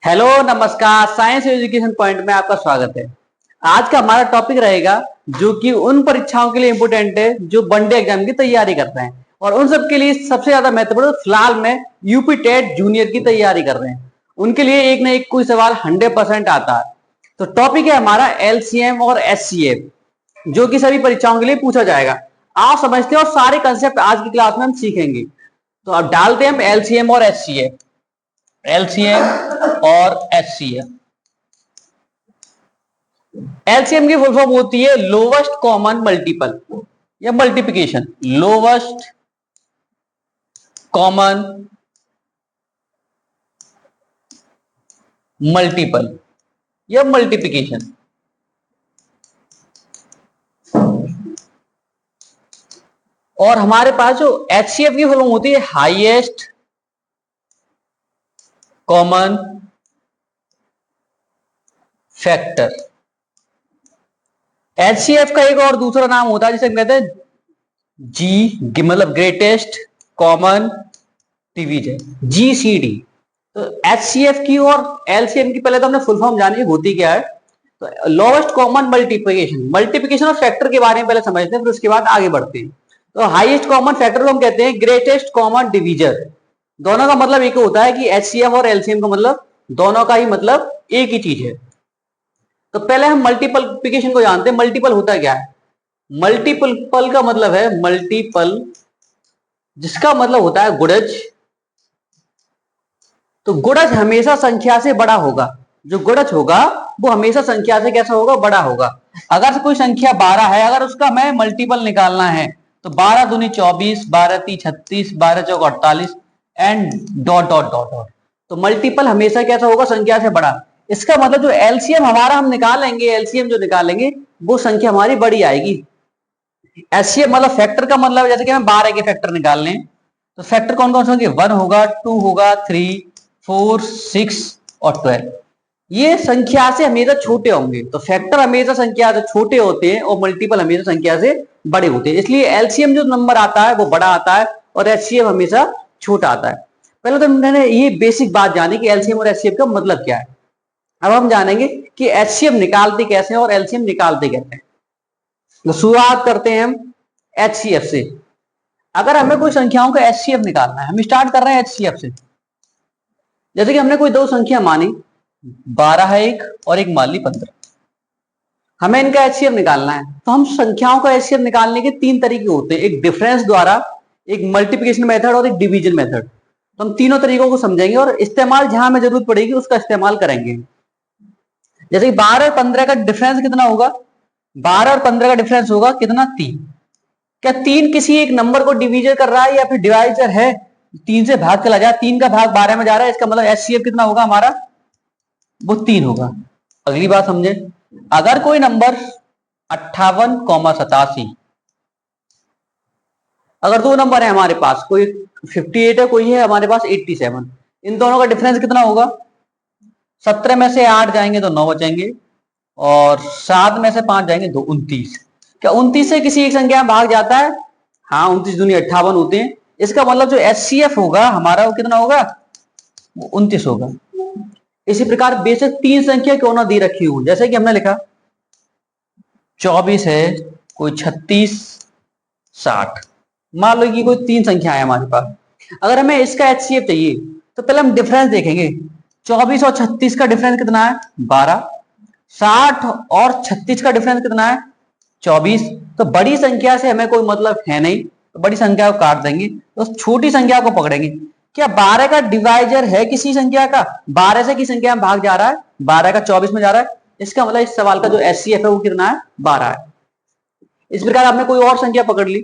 Hello नमस्कार, science education point में आपका स्वागत है। आज का हमारा टॉपिक रहेगा जो कि उन परीक्षाओं के लिए इंपोर्टेंट है जो वनडे एग्जाम की तैयारी करते हैं और उन सब के लिए सबसे ज्यादा महत्वपूर्ण फिलहाल में यूपी टेट जूनियर की तैयारी कर रहे हैं। उनके लिए एक ना एक कोई सवाल 100% आता है। तो टॉपिक है हमारा एलसीएम और एचसीएफ जो कि सभी परीक्षाओं के लिए पूछा जाएगा। आप समझते हो और सारे कंसेप्ट आज की क्लास में हम सीखेंगे। तो अब डालते हैं हम एलसीएम और एचसीएफ, एलसीएम और एचसीएफ। एलसीएम की फुल फॉर्म होती है लोवेस्ट कॉमन मल्टीपल या मल्टीप्लिकेशन। लोवेस्ट कॉमन मल्टीपल या मल्टीप्लिकेशन। और हमारे पास जो एचसीएफ की फुल फॉर्म होती है हाईएस्ट कॉमन फैक्टर। एचसीएफ का एक और दूसरा नाम होता है जिसे हम कहते हैं जी मतलब ग्रेटेस्ट कॉमन डिवीजन, जीसीडी। तो एचसीएफ की और एलसीएम की पहले तो हमने फुल फॉर्म जानी होती क्या है। तो लोवेस्ट कॉमन मल्टीप्लिकेशन और फैक्टर के बारे में पहले समझते हैं, फिर उसके बाद आगे बढ़ते हैं। तो हाईएस्ट कॉमन फैक्टर को हम कहते हैं ग्रेटेस्ट कॉमन डिवीजर। दोनों का मतलब एक होता है कि एचसीएफ और एलसीएम का मतलब दोनों का ही मतलब एक ही चीज है। तो पहले हम मल्टीपलिकेशन को जानते हैं। मल्टीपल होता क्या है? मल्टीपल का मतलब है मल्टीपल, जिसका मतलब होता है गुणज। तो गुणज हमेशा संख्या से बड़ा होगा। जो गुणज होगा वो हमेशा संख्या से कैसा होगा? बड़ा होगा। अगर कोई संख्या 12 है, अगर उसका हमें मल्टीपल निकालना है तो 12 दूनी 24, 12 ती 36, 12 चौक 48 and dot dot dot dot. तो मल्टीपल हमेशा कैसा होगा? संख्या से बड़ा। इसका मतलब जो एलसीएम हमारा हम निकालेंगे, एलसीएम जो निकालेंगे वो संख्या हमारी बड़ी आएगी। एचसीएफ मतलब फैक्टर का मतलब जैसे कि हमें 12 के फैक्टर निकालने, तो फैक्टर कौन कौन से होंगे? 1 होगा, 2 होगा, 3, 4, 6 और 12। ये संख्या से हमेशा छोटे होंगे। तो फैक्टर हमेशा संख्या से छोटे होते हैं और मल्टीपल हमेशा संख्या से बड़े होते हैं। इसलिए एलसीएम जो नंबर आता है वो बड़ा आता है और एचसीएफ हमेशा छोटा आता है। पहले तो मैंने ये बेसिक बात जानी कि एलसीएम और एचसीएफ का मतलब क्या है। अब हम जानेंगे कि एचसीएफ निकालते कैसे हैं और एलसीएम निकालते कैसे हैं। तो शुरुआत करते हैं हम एचसीएफ से। अगर हमें कोई संख्याओं का एचसीएफ निकालना है, हम स्टार्ट कर रहे हैं एचसीएफ से। जैसे कि हमने कोई दो संख्या मानी, 12 है एक और एक मान ली 15। हमें इनका एचसीएफ निकालना है। तो हम संख्याओं का एचसीएफ निकालने के 3 तरीके होते हैं, एक डिफरेंस द्वारा, एक मल्टीप्लिकेशन मेथड और एक डिवीजन मेथड। तो हम तीनों तरीकों को समझेंगे और इस्तेमाल जहां हमें जरूरत पड़ेगी उसका इस्तेमाल करेंगे। जैसे 12 और 15 का डिफरेंस कितना होगा? 12 और 15 का डिफरेंस होगा कितना? 3। क्या 3 किसी एक नंबर को डिवीजर कर रहा है या फिर डिवाइजर है? 3 से भाग चला जाए, 3 का भाग 12 में जा रहा है, इसका मतलब एचसीएफ कितना होगा हमारा? वो 3 होगा। अगली बात समझे, अगर कोई नंबर 58,87, अगर दो नंबर है हमारे पास, कोई 58 है, कोई है हमारे पास 87, इन दोनों का डिफरेंस कितना होगा? 17 में से 8 जाएंगे तो 9 बचेंगे और 7 में से 5 जाएंगे तो 29। क्या 29 से किसी एक संख्या में भाग जाता है? हाँ, 29 दूनी 58 होते हैं। इसका मतलब जो एचसीएफ होगा हमारा वो कितना होगा? वो 29 होगा। इसी प्रकार बेशक 3 संख्या क्यों ना दी रखी हो, जैसे कि हमने लिखा 24 है, कोई 36, 60। मान लो कि कोई 3 संख्या है हमारे पास। अगर हमें इसका एचसीएफ चाहिए तो पहले हम डिफरेंस देखेंगे। 24 और 36 का डिफरेंस कितना है? 12। 60 और 36 का डिफरेंस कितना है? 24। तो बड़ी संख्या से हमें कोई मतलब है नहीं, तो बड़ी संख्या को काट देंगे, तो छोटी संख्या को पकड़ेंगे। क्या 12 का डिवाइजर है किसी संख्या का? 12 से किसी संख्या में भाग जा रहा है, 12 का 24 में जा रहा है, इसका मतलब इस सवाल का जो एचसीएफ है वो कितना है? 12 है। इस प्रकार आपने कोई और संख्या पकड़ ली।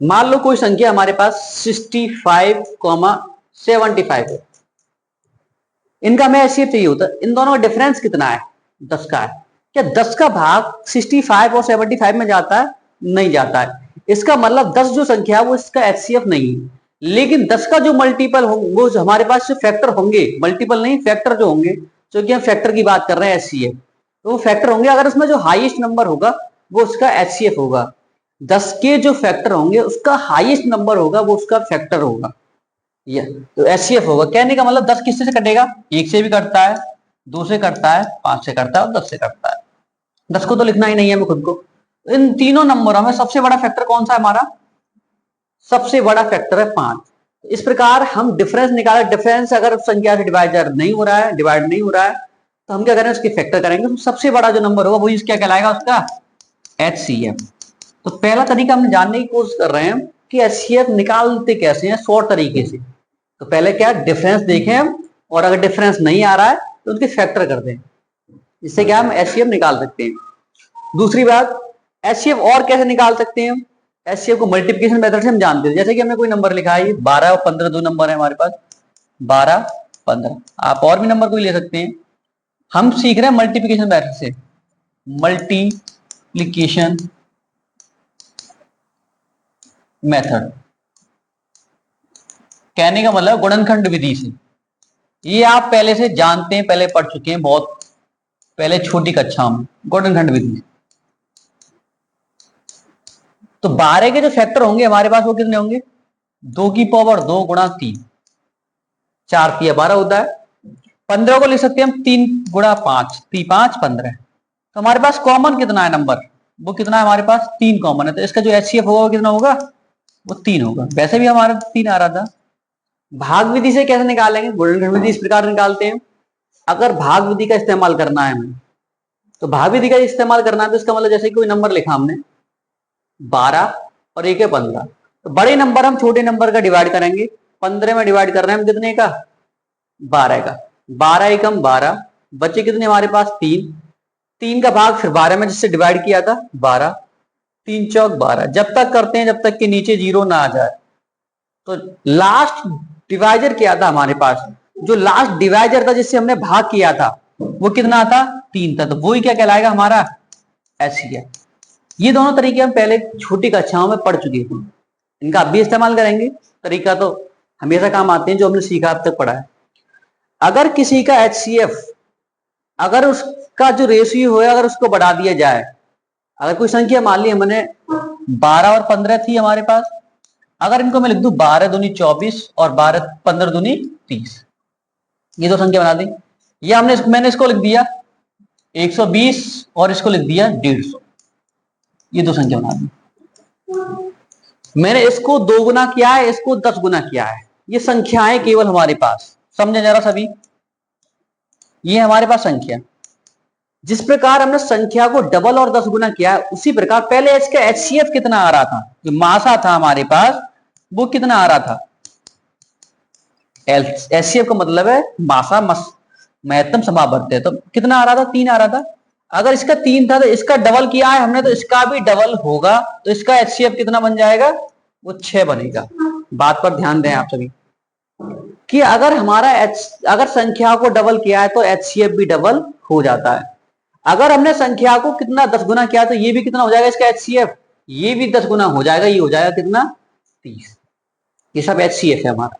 मान लो कोई संख्या हमारे पास 65,75 है। इनका हमें एचसीएफ चाहिए होता है। इन दोनों का डिफरेंस कितना है? 10 का है। क्या 10 का भाग 65 और 75 में जाता है? नहीं जाता है। इसका मतलब 10 जो संख्या है वो इसका एचसीएफ नहीं है। लेकिन 10 का जो मल्टीपल होंगे, वो हमारे पास जो फैक्टर होंगे, मल्टीपल नहीं फैक्टर जो होंगे, क्योंकि हम फैक्टर की बात कर रहे हैं एचसीएफ, तो वो फैक्टर होंगे। अगर उसमें जो हाईएस्ट नंबर होगा वो उसका एचसीएफ होगा। 10 के जो फैक्टर होंगे उसका हाईएस्ट नंबर होगा वो उसका फैक्टर होगा। ये तो एचसीएफ होगा। कहने का मतलब 10 किससे से कटेगा? 1 से भी कटता है, 2 से कटता है, 5 से कटता है और 10 से कटता है। 10 को तो लिखना ही नहीं है हमें खुद को। इन तीनों नंबरों में सबसे बड़ा फैक्टर कौन सा है हमारा? सबसे बड़ा फैक्टर है 5। इस प्रकार हम डिफरेंस निकाले। डिफरेंस अगर संख्या से डिवाइडर नहीं हो रहा है, डिवाइड नहीं हो रहा है, तो हम क्या करें? उसके फैक्टर करेंगे। तो सबसे बड़ा जो नंबर होगा वही क्या कहलाएगा? उसका एचसीएफ। तो पहला तरीका हम जानने की कोशिश कर रहे हैं कि एचसीएफ निकालते कैसे हैं शॉर्ट तरीके से। तो पहले क्या डिफरेंस देखें हम, और अगर डिफरेंस नहीं आ रहा है तो उसके फैक्टर कर दें। इससे क्या हम एचसीएफ निकाल सकते हैं। दूसरी बात, एचसीएफ और कैसे निकाल सकते हैं? एचसीएफ को मल्टीप्लिकेशन मेथड से हम जानते हैं। जैसे कि हमने कोई नंबर लिखा है, 12 और 15 दो नंबर है हमारे पास, 12 15। आप और भी नंबर कोई ले सकते हैं। हम सीख रहे हैं मल्टीप्लिकेशन मेथड से। मल्टीप्लिकेशन मेथड कहने का मतलब गुणनखंड विधि से। ये आप पहले से जानते हैं, पहले पढ़ चुके हैं बहुत पहले छोटी कक्षा में, गुणनखंड विधि। तो 12 के जो फैक्टर होंगे हमारे पास वो कितने होंगे? 2 की पावर 2 गुणा 3, 4 3 12 होता है। 15 को लिख सकते हैं हम 3 गुणा 5, 3 5 15। तो हमारे पास कॉमन कितना है नंबर? वो कितना है हमारे पास? 3 कॉमन है। तो इसका जो एचसीएफ होगा वो कितना होगा? वो 3 होगा। वैसे भी हमारा 3 आ रहा था। भाग विधि से कैसे निकालेंगे? गुणनखंड विधि इस प्रकार निकालते हैं। अगर भाग विधि का इस्तेमाल करना है हमें, तो भाग विधि का इस्तेमाल करना है तो इसका मतलब जैसे कोई नंबर लिखा हमने 12 और 1 है 15, तो बड़े नंबर हम छोटे नंबर का डिवाइड करेंगे। 15 में डिवाइड कर रहे हैं हम कितने का? 12 का। 12 एकम 12, बच्चे कितने हमारे पास? 3। 3 का भाग फिर 12 में जिससे डिवाइड किया था 12, 3 चौक 12। जब तक करते हैं जब तक कि नीचे जीरो ना आ जाए। तो लास्ट डिवाइजर क्या था हमारे पास? जो लास्ट डिवाइजर था जिससे हमने भाग किया था वो कितना था? 3 था। तो वही क्या कहलाएगा? हमारा एचसीएफ। ये दोनों तरीके हम पहले छोटी कक्षाओं में पढ़ चुके थे। इनका अब भी इस्तेमाल करेंगे। तरीका तो हमेशा काम आते हैं जो हमने सीखा अब तक पढ़ा है। अगर किसी का एचसीएफ, अगर उसका जो रेशियो है अगर उसको बढ़ा दिया जाए, अगर कोई संख्या मान ली हमने 12 और 15 थी हमारे पास, अगर इनको मैं लिख दूं 12 दूनी 24 और 12 15 दूनी 30, ये दो संख्या बना दी। ये मैंने इसको लिख दिया 120 और इसको लिख दिया 150, ये दो संख्या बना दी। मैंने इसको 2 गुना किया है, इसको 10 गुना किया है। ये संख्याएं केवल हमारे पास, समझे जरा सभी। ये हमारे पास संख्या, जिस प्रकार हमने संख्या को डबल और 10 गुना किया है उसी प्रकार पहले इसका एचसीएफ कितना आ रहा था, जो मासा था हमारे पास वो कितना आ रहा था? एचसीएफ का मतलब है मासा महत्तम समावर्त्य। तो कितना आ रहा था? 3 आ रहा था। अगर इसका 3 था तो इसका डबल किया है हमने, तो इसका भी डबल होगा। तो इसका एचसीएफ कितना बन जाएगा? वो 6 बनेगा। बात पर ध्यान दें आप सभी कि अगर हमारा अगर संख्या को डबल किया है तो एचसीएफ भी डबल हो जाता है। अगर हमने संख्या को कितना 10 गुना किया तो ये भी कितना हो जाएगा इसका एचसीएफ? ये भी 10 गुना हो जाएगा। ये हो जाएगा कितना? 30। ये सब एचसीएफ है हमारा,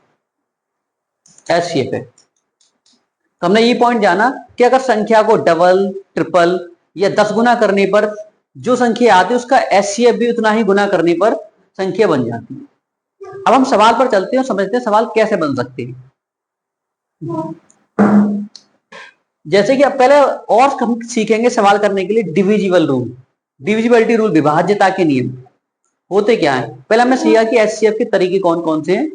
एचसीएफ है। तो हमने ये पॉइंट जाना कि अगर संख्या को डबल ट्रिपल या 10 गुना करने पर जो संख्या आती है उसका एचसीएफ भी उतना ही गुना करने पर संख्या बन जाती है। अब हम सवाल पर चलते हैं, समझते हैं सवाल कैसे बन सकते हैं। जैसे कि अब पहले और हम सीखेंगे सवाल करने के लिए डिविजिबल रूल, डिविजिबिलिटी रूल, विभाज्यता के नियम होते क्या है। पहले हमने सीखा कि एचसीएफ के तरीके कौन कौन से हैं।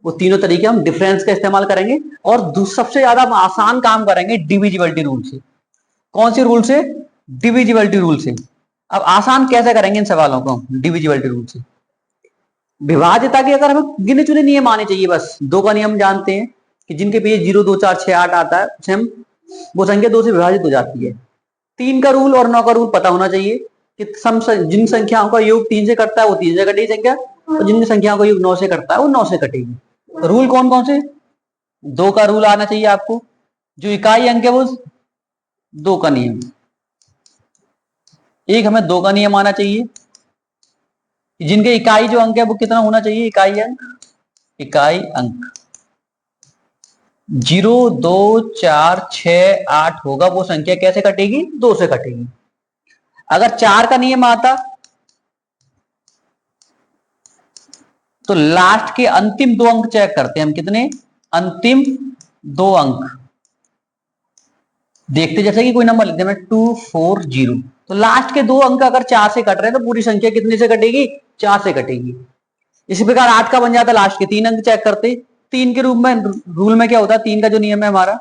वो तीनों तरीके हम डिफरेंस का इस्तेमाल करेंगे और सबसे ज्यादा हम आसान काम करेंगे डिविजिबिलिटी रूल से। कौन से रूल से? डिविजिबिलिटी रूल से। अब आसान कैसे करेंगे इन सवालों को डिविजिबिलिटी रूल से? विभाज्यता के अगर हमें गिने चुने नियम आने चाहिए, बस 2 का नियम जानते हैं कि जिनके पीछे 0 2 4 6 8 आता है उसे हम वो संख्या 2 से विभाजित हो जाती है। 3 का रूल और 9 का रूल पता होना चाहिए कि जिन संख्याओं का योग 3 से कटता है वो 3 से कटेगी संख्या, और जिन संख्याओं का योग 9 से कटता है वो 9 से कटेगी। रूल कौन कौन से? 2 का रूल आना चाहिए आपको, जो इकाई अंक है वो 2 का नियम। एक हमें 2 का नियम आना चाहिए, जिनके इकाई जो अंक है वो कितना होना चाहिए? इकाई अंक, इकाई अंक 0 2 4 6 8 होगा। वो संख्या कैसे कटेगी? 2 से कटेगी। अगर 4 का नियम आता तो लास्ट के अंतिम 2 अंक चेक करते हैं हम, कितने अंतिम 2 अंक देखते, जैसे कि कोई नंबर लिखते हैं 240, तो लास्ट के 2 अंक अगर 4 से कट रहे हैं तो पूरी संख्या कितने से कटेगी, 4 से कटेगी। इसी प्रकार 8 का बन जाता है, लास्ट के 3 अंक चेक करते, 3 के रूप में रूल में क्या होता है, 3 का जो नियम है हमारा,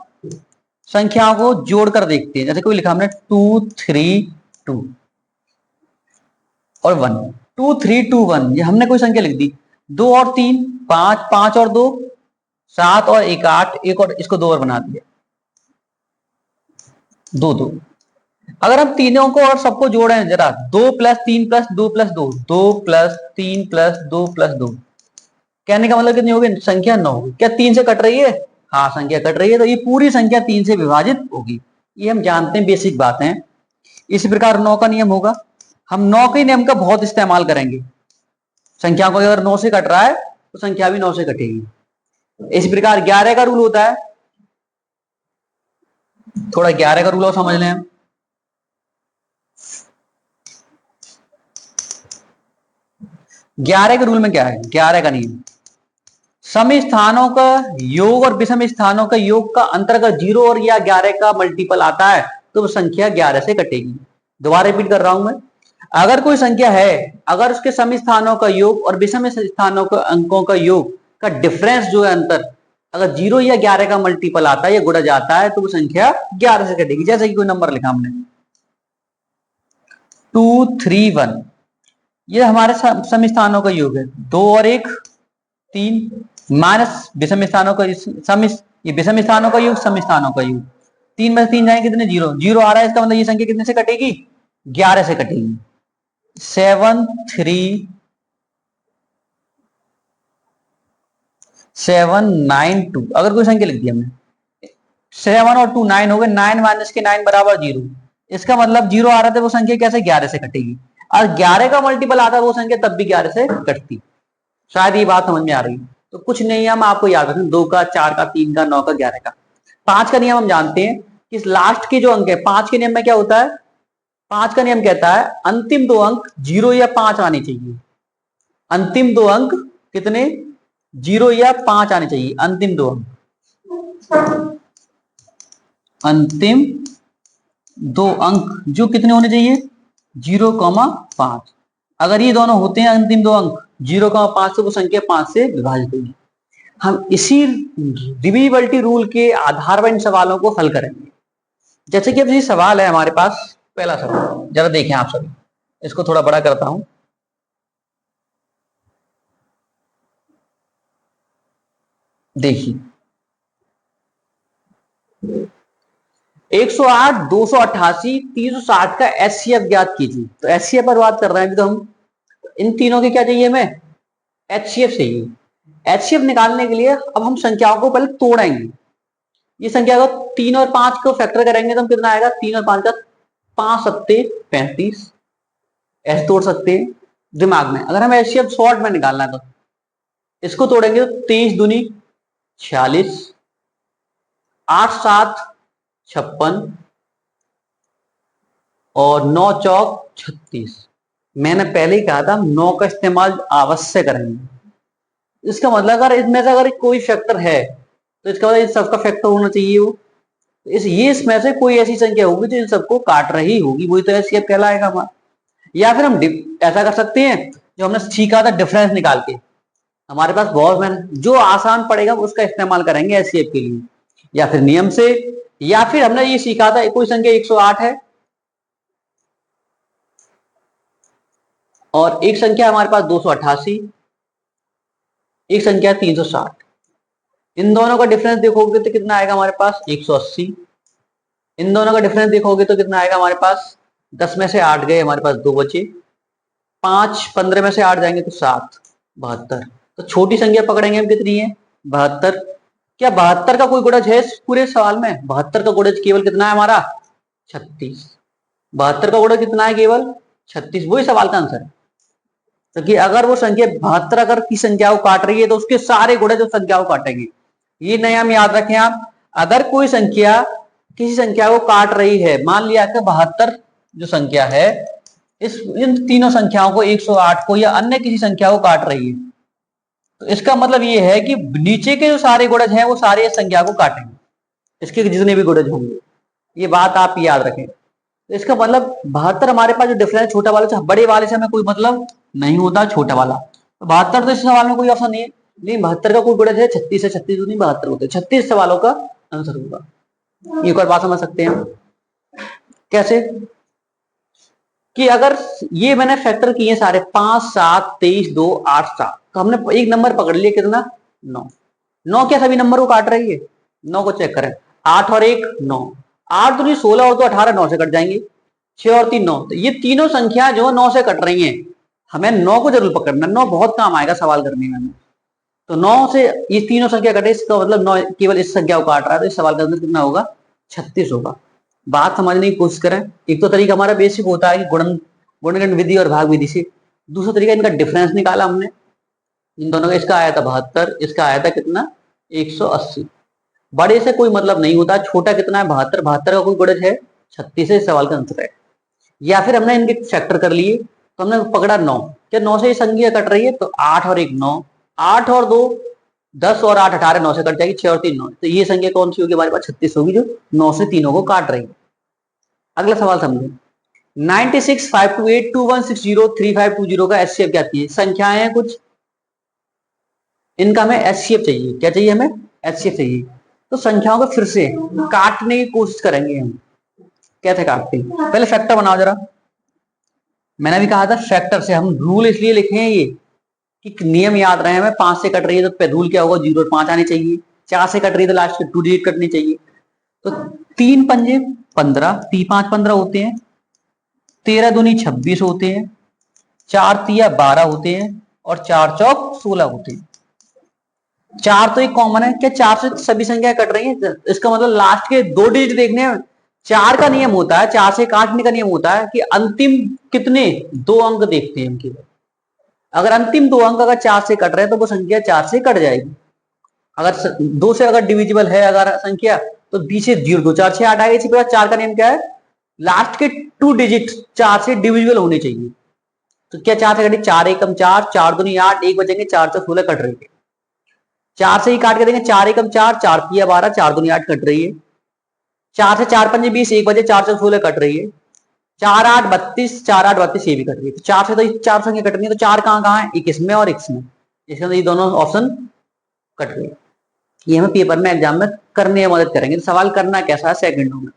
संख्याओं को जोड़कर देखते हैं। जैसे कोई लिखा हमने 2 3 2 और 1, 2 3 2 1, ये हमने कोई संख्या लिख दी, 2 और 3 5, 5 और 2 7 और 1 8, एक और इसको 2 और बना दिया, 2 2। अगर हम तीनों को और सबको जोड़े जरा, 2 + 3 + 2 + 2, 2 + 3 + 2 + 2, कहने का मतलब कितनी होगी, संख्या 9 होगी। क्या 3 से कट रही है, हाँ संख्या कट रही है, तो ये पूरी संख्या 3 से विभाजित होगी, ये हम जानते हैं, बेसिक बात है। इसी प्रकार 9 का नियम होगा, हम 9 के नियम का बहुत इस्तेमाल करेंगे। संख्या को अगर 9 से कट रहा है तो संख्या भी 9 से कटेगी। इसी प्रकार 11 का रूल होता है, थोड़ा 11 का रूल और समझ लें हम। 11 के रूल में क्या है, 11 का नियम, सम स्थानों का योग और विषम स्थानों का योग का अंतर अगर 0 और या 11 का मल्टीपल आता है तो वो संख्या 11 से कटेगी। दोबारा रिपीट कर रहा हूं मैं, अगर कोई संख्या है, अगर उसके सम स्थानों का योग और विषम स्थानों के अंकों का योग का डिफरेंस जो है अंतर, अगर 0 या 11 का मल्टीपल आता है या गुणा जाता है तो वो संख्या 11 से कटेगी। जैसे कि कोई नंबर लिखा हमने 2 3 1, ये हमारे सम स्थानों का योग है, 2 और 1 3, माइनस विषम स्थानों का सम, ये विषम स्थानों का योग, सम स्थानों का योग, 3 में से 3 जाएंगे कितने, 0 0 आ रहा है, इसका मतलब ये संख्या कितने से कटेगी, 11 से कटेगी। 7 3 7 9 2, अगर कोई संख्या लिख दी हमने, 7 और 2 9 हो गए, 9 माइनस के 9 बराबर 0, इसका मतलब 0 आ रहा था, वो संख्या कैसे 11 से कटेगी, और 11 का मल्टीपल आता है वो संख्या तब भी 11 से कटती। शायद ये बात समझ में आ रही है। तो कुछ नियम आपको याद रखना, 2 का, 4 का, 3 का, 9 का, 11 का। 5 का नियम हम जानते हैं कि लास्ट के जो अंक है, 5 के नियम में क्या होता है, 5 का नियम कहता है अंतिम 2 अंक 0 या 5 आने चाहिए। अंतिम 2 अंक कितने, 0 या 5 आने चाहिए, अंतिम 2 अंक, अंतिम 2 अंक जो कितने होने चाहिए, 0,5। अगर ये दोनों होते हैं अंतिम 2 अंक 0,5 से वो संख्या 5 से विभाजित होगी। हम इसी डिविजिबिलिटी रूल के आधार पर इन सवालों को हल करेंगे। जैसे कि अब ये सवाल है हमारे पास, पहला सवाल जरा देखें आप सभी, इसको थोड़ा बड़ा करता हूं। देखिए 108 288 360 का एचसीएफ ज्ञात कीजिए। तो एचसीएफ पर बात कर रहे हैं अभी तो हम, इन तीनों के क्या चाहिए हमें, एचसीएफ चाहिए। एचसीएफ निकालने के लिए अब हम संख्याओं को पहले तोड़ेंगे। ये संख्या को 3 और 5 को फैक्टर करेंगे तो हम कितना आएगा, 3 और 5 का 5 सत्ते 35, ऐसे तोड़ सकते हैं दिमाग में। अगर हमें एचसीएफ शॉर्ट में निकालना है तो इसको तोड़ेंगे तो 23 दूनी 46, 8 7 56 और 9 चौक 36। मैंने पहले ही कहा था 9 का इस्तेमाल अवश्य करेंगे। इसका मतलब अगर इसमें से अगर कोई फैक्टर है तो इसका मतलब इन सबका फैक्टर होना चाहिए वो, ये इसमें से कोई ऐसी संख्या होगी जो इन सबको काट रही होगी, वही तो एचसीएफ कहलाएगा हमारा। या फिर हम ऐसा कर सकते हैं जो हमने सीखा था डिफरेंस निकाल के, हमारे पास बहुत जो आसान पड़ेगा उसका इस्तेमाल करेंगे एचसीएफ के लिए, या फिर नियम से, या फिर हमने ये सीखा था कोई संख्या 108 है और एक संख्या हमारे पास 288, एक संख्या 360, इन दोनों का डिफरेंस देखोगे तो कितना आएगा हमारे पास 180, इन दोनों का डिफरेंस देखोगे तो कितना आएगा हमारे पास, 10 में से 8 गए, हमारे पास 2 बचे, 5 15 में से 8 जाएंगे तो 7 72। तो छोटी संख्या पकड़ेंगे हम कितनी है, 72। क्या 72 का कोई गुणज है इस पूरे सवाल में, 72 का गुणज केवल कितना है हमारा 36, 72 का गुणज कितना है केवल 36, वही सवाल का आंसर है। क्योंकि अगर वो संख्या 72 अगर की संख्या को काट रही है तो उसके सारे गुणज उस संख्या को काटेंगे। ये नियम याद रखें आप, अगर कोई संख्या किसी संख्या को काट रही है, मान लिया कि 72 जो संख्या है इन तीनों संख्याओं को 108 को या अन्य किसी संख्या को काट रही है, तो इसका मतलब ये है कि नीचे के जो सारे गुणज हैं वो सारे इस संख्या को काटेंगे, इसके जितने भी गुणज होंगे, ये बात आप याद रखें। तो इसका मतलब 72 हमारे पास जो डिफरेंस छोटा वाले से बड़े वाले से हमें कोई मतलब नहीं होता, छोटा वाला। तो 72 तो इस सवाल में कोई ऑप्शन नहीं है, लेकिन 72 का कोई गुणज है 36 है, 36 तो नहीं 72 होते, 36 सवालों का आंसर होगा। एक और बात समझ सकते हैं कैसे, कि अगर ये मैंने फैक्टर किए सारे 5, 7, 23, 2, 8, 7, तो हमने एक नंबर पकड़ लिया कितना 9। 9 क्या सभी नंबर को काट रही है? 9 को चेक करें, 8 और 1 9, 8 तो नहीं 16 और तो 18, 9 से कट जाएंगे, 6 और 3 9, तो ये तीनों संख्या जो 9 से कट रही हैं, हमें 9 को जरूर पकड़ना, 9 बहुत काम आएगा सवाल करने में। तो 9 से ये तीनों संख्या कटे, इसका मतलब 9 केवल इस संख्या को काट रहा है, तो इस सवाल का आंसर कितना होगा 36 होगा। बात समझने की कोशिश करें। एक तो तरीका हमारा बेसिक होता है कि गुणन विधि और भाग विधि से, दूसरा तरीका इनका डिफरेंस निकाला हमने, इन दोनों का, इसका आया था 72, इसका आया था कितना 180। बड़े से कोई मतलब नहीं होता, छोटा कितना है 72, 72 का कोई गुणज है 36 से, सवाल का आंसर है। या फिर हमने इनके फैक्टर कर लिए, तो हमने पकड़ा 9, क्या 9 से ये संख्या कट रही है, तो 8 और 1 9, 8 और 2 10 और 8 18, 9 से कट जाएगी, 6 और 3 9, तो ये संख्या कौन सी होगी हमारे पास 36 होगी, जो 9 से तीनों को काट रही है। अगला सवाल समझे, 96 528 2160 3520 का एचसीएफ क्या चाहिए? संख्याएं हैं कुछ, इनका हमें एचसीएफ चाहिए। क्या चाहिए हमें? एचसीएफ चाहिए। तो संख्याओं को फिर से काटने की कोशिश करेंगे हम। कैसे काटते हैं? पहले फैक्टर बनाओ जरा। मैंने भी कहा था फैक्टर से हम रूल इसलिए लिखे हैं ये कि नियम याद रहे हमें। 5 से कट रही है तो रूल क्या होगा, 0 और 5 आने चाहिए। 4 से कट रही है तो लास्ट में 2 डिजिट कटनी चाहिए। तो 3 पंजे 15, 3 5 15 होते हैं, 13 दूनी 26 होते हैं, 4 तिया 12 होते हैं, और 4 चौक 16 होते हैं। 4 तो एक कॉमन है, क्या 4 से सभी संख्या कट रही है? इसका मतलब लास्ट के 2 डिजिट देखने हैं। 4 का नियम होता है, 4 से काटने का नियम होता है कि अंतिम कितने 2 अंक देखते हैं हम केवल। अगर अंतिम 2 अंक अगर 4 से कट रहे हैं तो वो संख्या 4 से कट जाएगी। अगर 2 से अगर डिविजिबल है अगर संख्या, तो पीछे 0 2 4 6 8 आएगा। इसी प्रकार 4 का नियम क्या है, लास्ट के 2 डिजिट 4 से डिविजिबल होने चाहिए। तो क्या 4 से कटे, 4 एकम 4, 4 दूनी 8, 1 बचेंगे, 4 से 16 कट रही है। 4 से ही काट के देंगे, 4 एकम 4, 4 तिया 12, 4 दूनी 8 कट रही है। 4 से 4 पंजे 20, 1 बजे, 4 से 16 कट रही है। 4 8 32, 4 8 32 ये भी कट रही है। तो 4 से तो 4 संख्या कट रही है, तो 4 कहाँ है, एक इसमें और एक इसमें, इसके अंदर ये दोनों ऑप्शन कट रही है। ये हमें पेपर में एग्जाम में करने में मदद करेंगे। तो सवाल करना कैसा है, सेकंडों में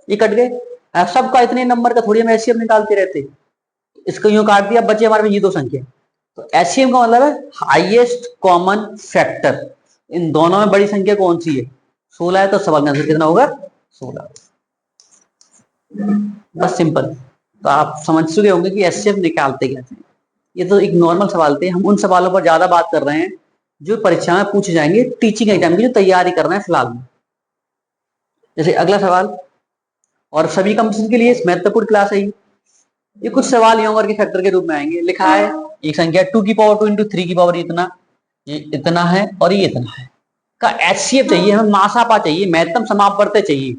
ये कट गए। सबका इतने नंबर का थोड़ी हम एचसीएम निकालते रहते, इसको यूं काट दिया, बचे हमारे में ये 2 संख्या। तो एचसीएम का मतलब है हाईएस्ट कॉमन फैक्टर। इन दोनों में बड़ी संख्या कौन सी है, 16 है, तो सवाल का आंसर कितना होगा 16। बस सिंपल। तो आप समझ चुके होंगे कि एचसीएफ निकालते कैसे हैं। ये तो एक नॉर्मल सवाल थे, हम उन सवालों पर ज्यादा बात कर रहे हैं जो परीक्षा में पूछे जाएंगे, टीचिंग एग्जाम की जो तैयारी कर रहे हैं फिलहाल में। जैसे अगला सवाल, और सभी कंपटीशन के लिए महत्वपूर्ण क्लास है ये। कुछ सवाल यूं के फैक्टर के रूप में आएंगे। लिखा है एक संख्या 2 की पावर 2 इंटू 3 की पावर इतना, ये इतना है और ये इतना है, का एचसीएफ चाहिए हमें, मासापा चाहिए, महत्तम समापवर्त्य चाहिए।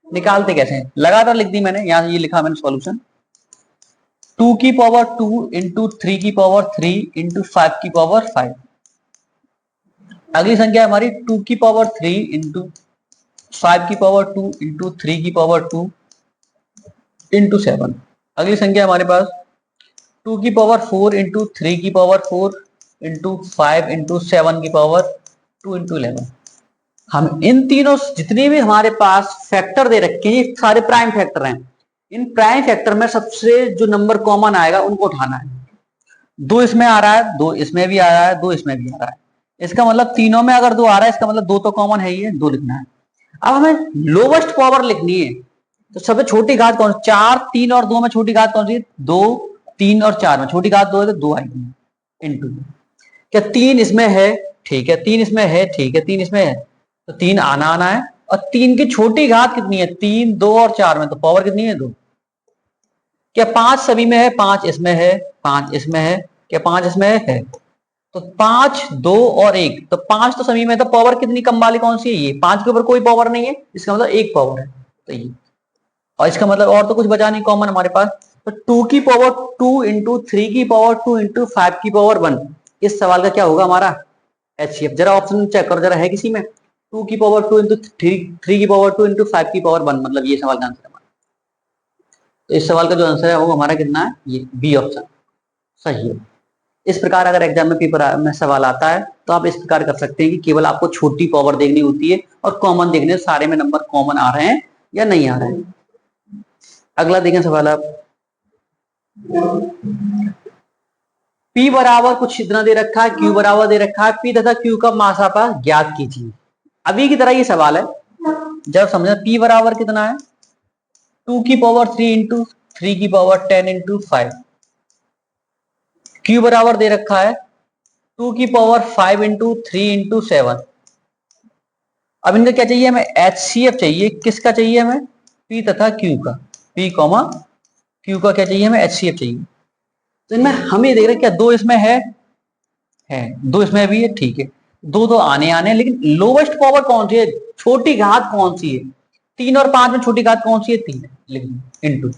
निकालते कैसे हैं, लगातार लिख दी मैंने, यहां ये लिखा मैंने सॉल्यूशन। 2 की पावर 2 इंटू 3 की पावर 3 इंटू 5 की पावर 5। अगली संख्या हमारी 2 की पावर 3 इंटू 5 की पावर 2 इंटू 3 की पावर 2 इंटू 7। अगली संख्या हमारे पास 2 की पावर 4 इंटू 3 की पावर 4 इंटू 5 इंटू 7 की पावर 2 इंटू 11। हम इन तीनों जितने भी हमारे पास फैक्टर दे रखे हैं, ये सारे प्राइम फैक्टर हैं। इन प्राइम फैक्टर में सबसे जो नंबर कॉमन आएगा उनको उठाना है। 2 इसमें आ रहा है, 2 इसमें भी आ रहा है, 2 इसमें भी आ रहा है। इसका मतलब तीनों में अगर 2 आ रहा है, इसका मतलब 2 तो कॉमन है ही है, 2 लिखना है। अब हमें लोवेस्ट पावर लिखनी है, तो सबसे छोटी घात कौन, 4 3 और 2 में छोटी घात कौन सी है, 2 3 और 4 में छोटी घात 2 है, तो 2 आएगी इनटू। क्या 3 इसमें है, ठीक है, 3 इसमें है, ठीक है, 3 इसमें है, तो 3 आना आना है। और 3 की छोटी घात कितनी है, 3 2 और 4 में, तो पावर कितनी है 2। क्या 5 सभी में है, 5 इसमें है, 5 इसमें है, क्या 5 इसमें है, तो 5 2 और 1, तो 5 तो सभी में, तो पावर कितनी कम वाली कौन सी है, ये 5 के ऊपर कोई पावर नहीं है, इसका मतलब 1 पावर है, तो ये। और इसका मतलब और तो कुछ बचा नहीं कॉमन हमारे पास, तो 2 की पावर 2 इंटू 3 की पावर 2 इंटू 5 की पावर 1। इस सवाल का क्या होगा हमारा HCF। जरा ऑप्शन चेक करो जरा, है किसी में? 2 की पावर 2 इंटू 3 की पावर 2 इंटू 5 की पावर 1, मतलब ये सवाल का आंसर है हमारा। तो इस सवाल का जो आंसर है वो हमारा कितना है? ये बी ऑप्शन सही है। इस प्रकार अगर एग्जाम में पेपर में सवाल आता है तो आप इस प्रकार कर सकते हैं कि केवल आपको छोटी पावर देखनी होती है और कॉमन देखने, सारे में नंबर कॉमन आ रहे हैं या नहीं आ रहे हैं। अगला देखें सवाल आप। P बराबर कुछ इतना दे रखा है, Q बराबर दे रखा है, P तथा Q का मासापा ज्ञात कीजिए। अभी की तरह ये सवाल है, जब समझना P बराबर कितना है 2 की पावर 3 इंटू 3 की पावर 10 इंटू 5। Q बराबर दे रखा है 2 की पावर 5 इंटू 3 इंटू 7। अब इनका क्या चाहिए हमें? HCF चाहिए। किसका चाहिए हमें? P तथा Q का। P कॉमा Q का क्या चाहिए हमें? HCF चाहिए। तो इनमें हमें देख रहे क्या दो इसमें है दो इसमें भी है, ठीक है। दो तो आने आने, लेकिन लोवेस्ट पावर कौन सी है? छोटी घात कौन सी है? 3 और 5 में छोटी घात कौन सी है? 3 है, लिख दी इंटू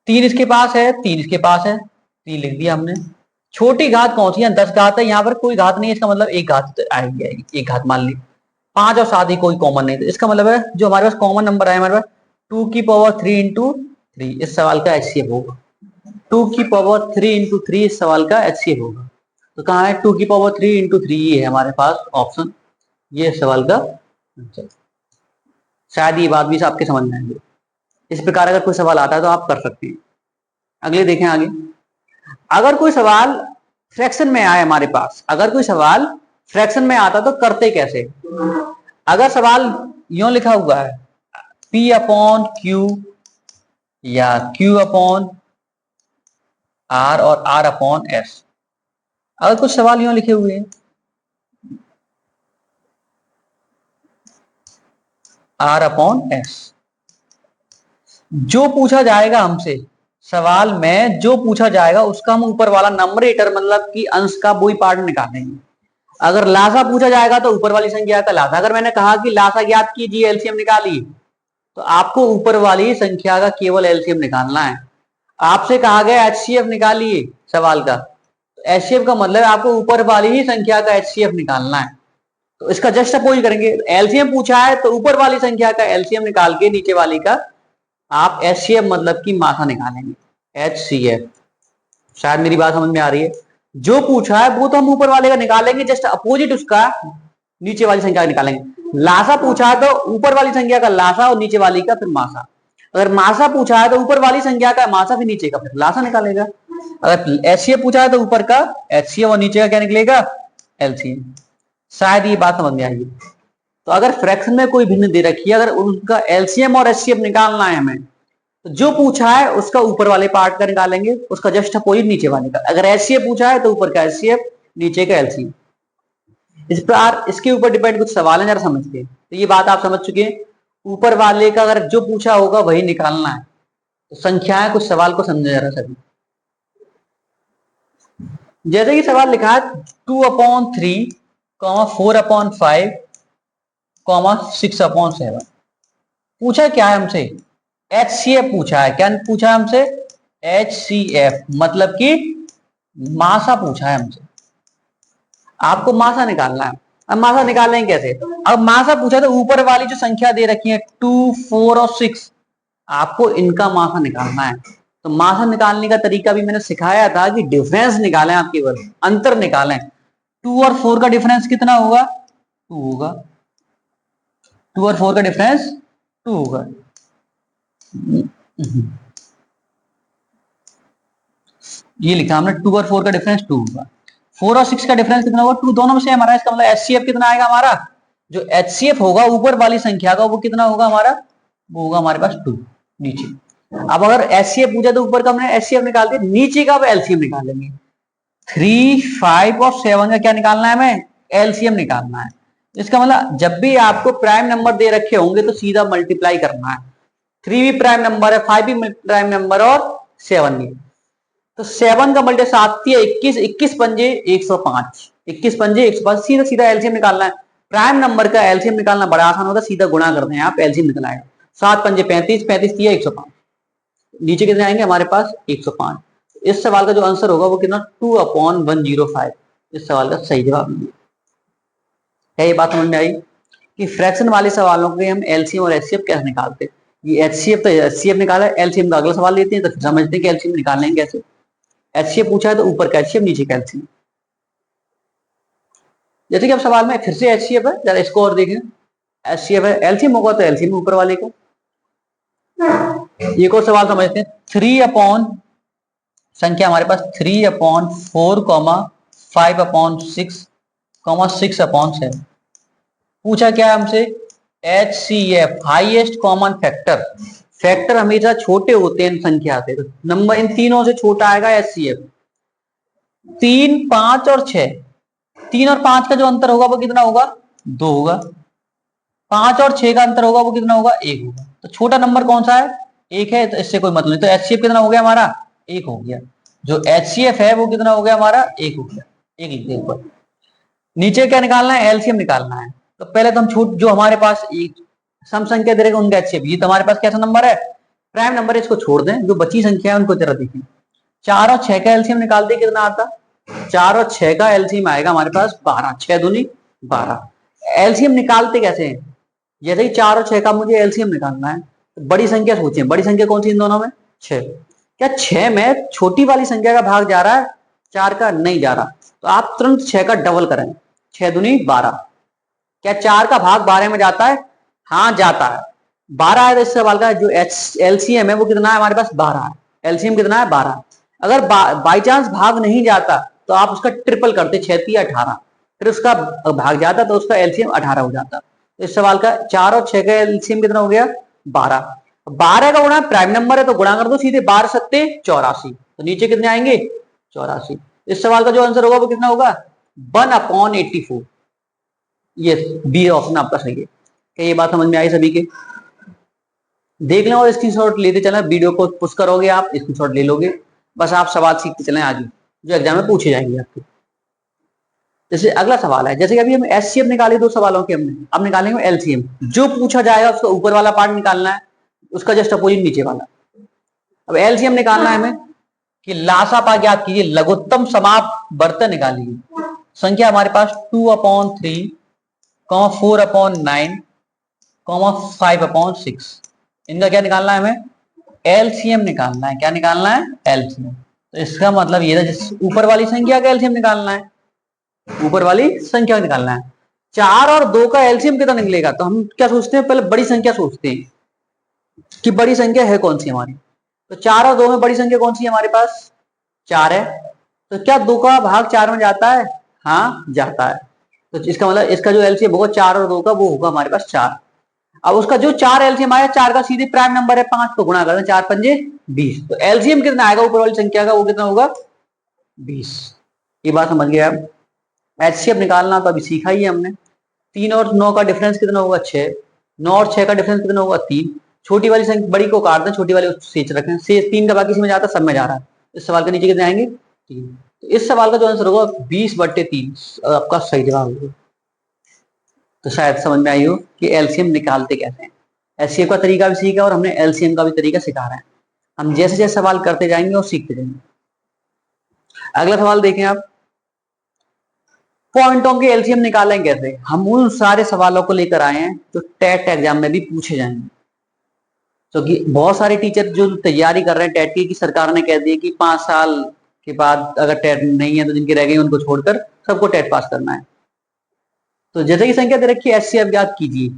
3 इसके पास है, 3 इसके पास है, 3 लिख दिया हमने। छोटी घात कौन सी है? 10 घात है, यहाँ पर कोई घात नहीं है, इसका मतलब एक घात आएगी, एक घात मान ली। 5 और 7 ही कोई कॉमन नहीं, तो इसका मतलब है जो हमारे पास कॉमन नंबर है हमारे पास 2 की पावर 3 इंटू 3। इस सवाल का HCF होगा 2 की पावर 3 इंटू 3। इस सवाल का HCF होगा। तो कहाँ है 2 की पावर 3 इंटू 3? ये है हमारे पास ऑप्शन, ये सवाल का आंसर। शायद ये बात भी आपके समझ में आएंगे। इस प्रकार अगर कोई सवाल आता है तो आप कर सकते हैं। अगले देखें आगे। अगर कोई सवाल फ्रैक्शन में आए हमारे पास, अगर कोई सवाल फ्रैक्शन में आता तो करते कैसे? अगर सवाल यूं लिखा हुआ है P अपॉन Q या Q अपॉन R और R अपॉन S, अगर कुछ सवाल यूं लिखे हुए हैं R अपॉन S, जो पूछा जाएगा हमसे सवाल में, जो पूछा जाएगा उसका हम ऊपर वाला नंबरेटर मतलब कि अंश का वही पार्ट निकालेंगे। अगर लासा पूछा जाएगा तो ऊपर वाली संख्या का लासा। अगर मैंने कहा कि लासा ज्ञात कीजिए, एलसीएम निकालिए, तो आपको ऊपर वाली संख्या का केवल एलसीएम निकालना है। आपसे कहा गया HCF निकालिए सवाल का, तो HCF का मतलब आपको ऊपर वाली ही संख्या का HCF निकालना है। तो इसका जस्ट अपोज करेंगे। एलसीएम पूछा है तो ऊपर वाली संख्या का एलसीएम निकाल के नीचे वाली का आप HCF मतलब की मासा निकालेंगे, HCF। शायद मेरी बात समझ में आ रही है। जो पूछा है वो तो हम ऊपर वाले का निकालेंगे, जस्ट अपोजिट उसका नीचे वाली संख्या का निकालेंगे। लासा पूछा है तो ऊपर वाली संख्या का लासा और नीचे वाली का फिर मासा। अगर मासा पूछा है तो ऊपर वाली संख्या का मासा फिर नीचे का फिर लासा निकालेगा। अगर HCF पूछा है तो ऊपर का HCF और नीचे का क्या निकलेगा? LCM। शायद ये बात समझ में आएगी। तो अगर फ्रैक्शन में कोई भिन्न दे रखी है, अगर उनका LCM और HCF निकालना है हमें, तो जो पूछा है उसका ऊपर वाले पार्ट का निकालेंगे, उसका जस्ट अपोजिट नीचे वाले का। अगर HCF पूछा है तो ऊपर का HCF, नीचे का LCM। इस प्रकार इसके ऊपर डिपेंड कुछ सवाल है, जरा समझते हैं। तो ये बात आप समझ चुके हैं, ऊपर वाले का अगर जो पूछा होगा वही निकालना है। तो संख्याएं कुछ सवाल को समझे जरा सभी। जैसे कि सवाल लिखा है 2/3, 4/5, 6/7। पूछा क्या है हमसे? HCF पूछा है। क्या पूछा है हमसे? HCF मतलब कि मासा पूछा है हमसे। आपको मासा निकालना है। अब मासा निकालेंगे कैसे? अब मासा पूछा तो ऊपर वाली जो संख्या दे रखी है 2, 4 और 6, आपको इनका मासा निकालना है। तो मासा निकालने का तरीका भी मैंने सिखाया था कि डिफरेंस निकालें, आप केवल अंतर निकालें। 2 और 4 का डिफरेंस कितना होगा? 2 होगा। 2 और 4 का डिफरेंस 2 होगा। ये लिखा हमने 2 और 4 का डिफरेंस 2 होगा। 4 और 6 का डिफरेंस कितना होगा? 2 दोनों में से हमारा, इसका मतलब HCF कितना आएगा हमारा? जो HCF होगा ऊपर वाली संख्या का वो कितना होगा हमारा? वो होगा हमारे पास 2 नीचे। अब अगर HCF पूछा तो ऊपर का हमने HCF निकाल दिया, नीचे का LCM निकालेंगे। 3, 5 और 7 का क्या निकालना है हमें? LCM निकालना है। इसका मतलब जब भी आपको प्राइम नंबर दे रखे होंगे तो सीधा मल्टीप्लाई करना है। 3 भी प्राइम नंबर है, 5 भी प्राइम नंबर और 7 भी। तो 7 का मल्टी 7 है 21, 21 पंजे 105, 21 पंजे 105। सीधा सीधा एलसीएम निकालना है। प्राइम नंबर का एलसीएम निकालना बड़ा आसान होता है, सीधा गुणा करते हैं आप, एलसीएम निकल आएगा। 7 पंजे 35, 35 दिया 105। नीचे कितने आएंगे हमारे पास? 105। इस सवाल का जो आंसर होगा वो कितना? 2/105। इस सवाल का सही जवाब नहीं। क्या ये बात समझ में आई कि फ्रैक्शन वाले सवालों के हम एलसीएम और एचसीएफ कैसे निकालते हैं? ये एचसीएफ तो एचसीएफ निकाला, एलसीएम का अगला सवाल लेते हैं तो समझते हैं कि एलसीएम निकालेंगे कैसे। एचसीएफ पूछा है तो ऊपर का एचसीएफ नीचे का एलसीएम। जैसे कि अब सवाल में फिर से एचसीएफ है, जरा इसको और देखें। एचसीएफ है, एलसीएम होगा तो एलसीएम ऊपर वाले का। एक और सवाल समझते हैं। 3 अपॉन संख्या हमारे पास 3 अपॉन 4 5 अपॉन 6 6 अपॉन 7। पूछा क्या हमसे? HCF highest common factor. Factor हमेशा छोटे होते हैं इन संख्या से, तो नंबर इन तीनों से छोटा आएगा एचसीएफ। 3, 5 और 6। 3 और 5 का जो अंतर होगा वो कितना होगा? 2 होगा। 5 और 6 का अंतर होगा वो कितना होगा? 1 होगा। तो छोटा नंबर कौन सा है? 1 है, तो इससे कोई मतलब नहीं। तो एचसीएफ कितना हो गया हमारा? 1 हो गया। जो एचसीएफ है वो कितना हो गया हमारा? 1 हो गया। 1 लिख दे ऊपर। नीचे क्या निकालना है? एलसीएम निकालना है। तो पहले तो हम छूट जो हमारे पास एक सम संख्या दे रहेगा उनका एचसीएफ, ये तो हमारे पास कैसा नंबर है? प्राइम नंबर है, इसको छोड़ दें। जो बची संख्या है उनको जरा देखें। 4 और 6 का एलसीएम निकाल दे, कितना आता? 4 और 6 का एलसीएम आएगा हमारे पास 12। 6 दूनी 12। एलसीएम निकालते कैसे हैं? जैसे ही 4 और 6 का मुझे एलसीएम निकालना है तो बड़ी संख्या सोचें, बड़ी संख्या कौन सी इन दोनों में? 6। क्या 6 में छोटी वाली संख्या का भाग जा रहा है? 4 का नहीं जा रहा, तो आप तुरंत 6 का डबल करें। 6 दूनी 12। क्या 4 का भाग 12 में जाता है? हाँ जाता है। 12 है, तो इस सवाल का जो एलसीएम है वो कितना है हमारे पास? 12 है। एलसीएम कितना है? 12। अगर बाई चांस भाग नहीं जाता तो आप उसका ट्रिपल करते, 6 3 18, फिर उसका भाग जाता तो उसका एलसीएम 18 हो जाता। तो इस सवाल का 4 और 6 का एलसीएम कितना हो गया? 12। 12 का गुणा प्राइम नंबर है तो गुणा कर दो सीधे। 12 सत्ते 84, तो नीचे कितने आएंगे? 84। इस सवाल का जो आंसर होगा वो कितना होगा? 1/84। ये बी ऑप्शन आपका सही है। क्या ये बात समझ में आई सभी के? देख लें और स्क्रीनशॉट लेते चलें। वीडियो को पुश करोगे आप, स्क्रीनशॉट ले लोगे, बस आप सवाल सीखते चलें आगे जो एग्जाम में पूछे जाएंगे आपके। जैसे अगला सवाल है, जैसे कि अभी हम एचसीएफ निकाले 2 सवालों के हमने, अब निकालेंगे एलसीएम। जो पूछा जाएगा उसका ऊपर वाला पार्ट निकालना है, उसका जस्ट अपोजिट नीचे वाला। अब एलसीएम निकालना है हमें कि लासापा ज्ञात कीजिए, लघुत्तम समापवर्तन निकालिए। संख्या हमारे पास 2/3, 4/9, 5/6। इनका क्या निकालना है हमें? एलसीएम निकालना है। क्या निकालना है? एलसीएम। तो इसका मतलब ये था, जिस ऊपर वाली संख्या का एलसीएम निकालना है, ऊपर वाली संख्या निकालना है। 4 और 2 का एलसीएम कितना निकलेगा? तो हम क्या सोचते हैं? पहले बड़ी संख्या सोचते हैं कि बड़ी संख्या है कौन सी हमारी। तो 4 और 2 में बड़ी संख्या कौन सी है हमारे पास? 4 है। तो क्या 2 का भाग 4 में जाता है? हाँ जाता है। तो इसका मतलब इसका जो एलसीएम होगा 4 और 2 का वो होगा हमारे पास 4। अब उसका जो 4 एलसीएम आया, 4 का सीधे प्राइम नंबर है 5 को गुणा करते हैं, 4 पंजे 20। तो एलसीएम कितना आएगा ऊपर वाली संख्या का? वो कितना होगा? 20। ये बात समझ गए आप? एचसीएफ निकालना तो अभी सीखा ही है हमने। 3 और 9 का डिफरेंस कितना होगा? 6। 9 और 6 का डिफरेंस कितना होगा? 3। छोटी वाली संख्या बड़ी को काट दें, छोटी वाली सेच रखें। से 3 का बाकी इसमें जाता, सब में जा रहा है। इस सवाल के नीचे कितने आएंगे? 3। तो इस सवाल का जो आंसर होगा 20/3 आपका सही जवाब होगा। तो शायद समझ में आई हो कि एलसीएम निकालते कैसे हैं। एचसीएफ का तरीका भी सीखा और हमने एलसीएम का भी तरीका सिखा रहे हैं। हम जैसे जैसे सवाल करते जाएंगे और सीखते जाएंगे। अगला सवाल देखें आप, पॉइंटों के एलसीएम निकालें कैसे। हम उन सारे सवालों को लेकर आए हैं जो टेट एग्जाम में भी पूछे जाएंगे। क्योंकि तो बहुत सारे टीचर जो तैयारी कर रहे हैं टेट की सरकार ने कह दिया कि 5 साल के बाद अगर टेट नहीं है तो जिनके रह गए उनको छोड़कर सबको टेट पास करना है। तो जैसे की संख्या दे रखी है, एचसीएफ ज्ञात कीजिए।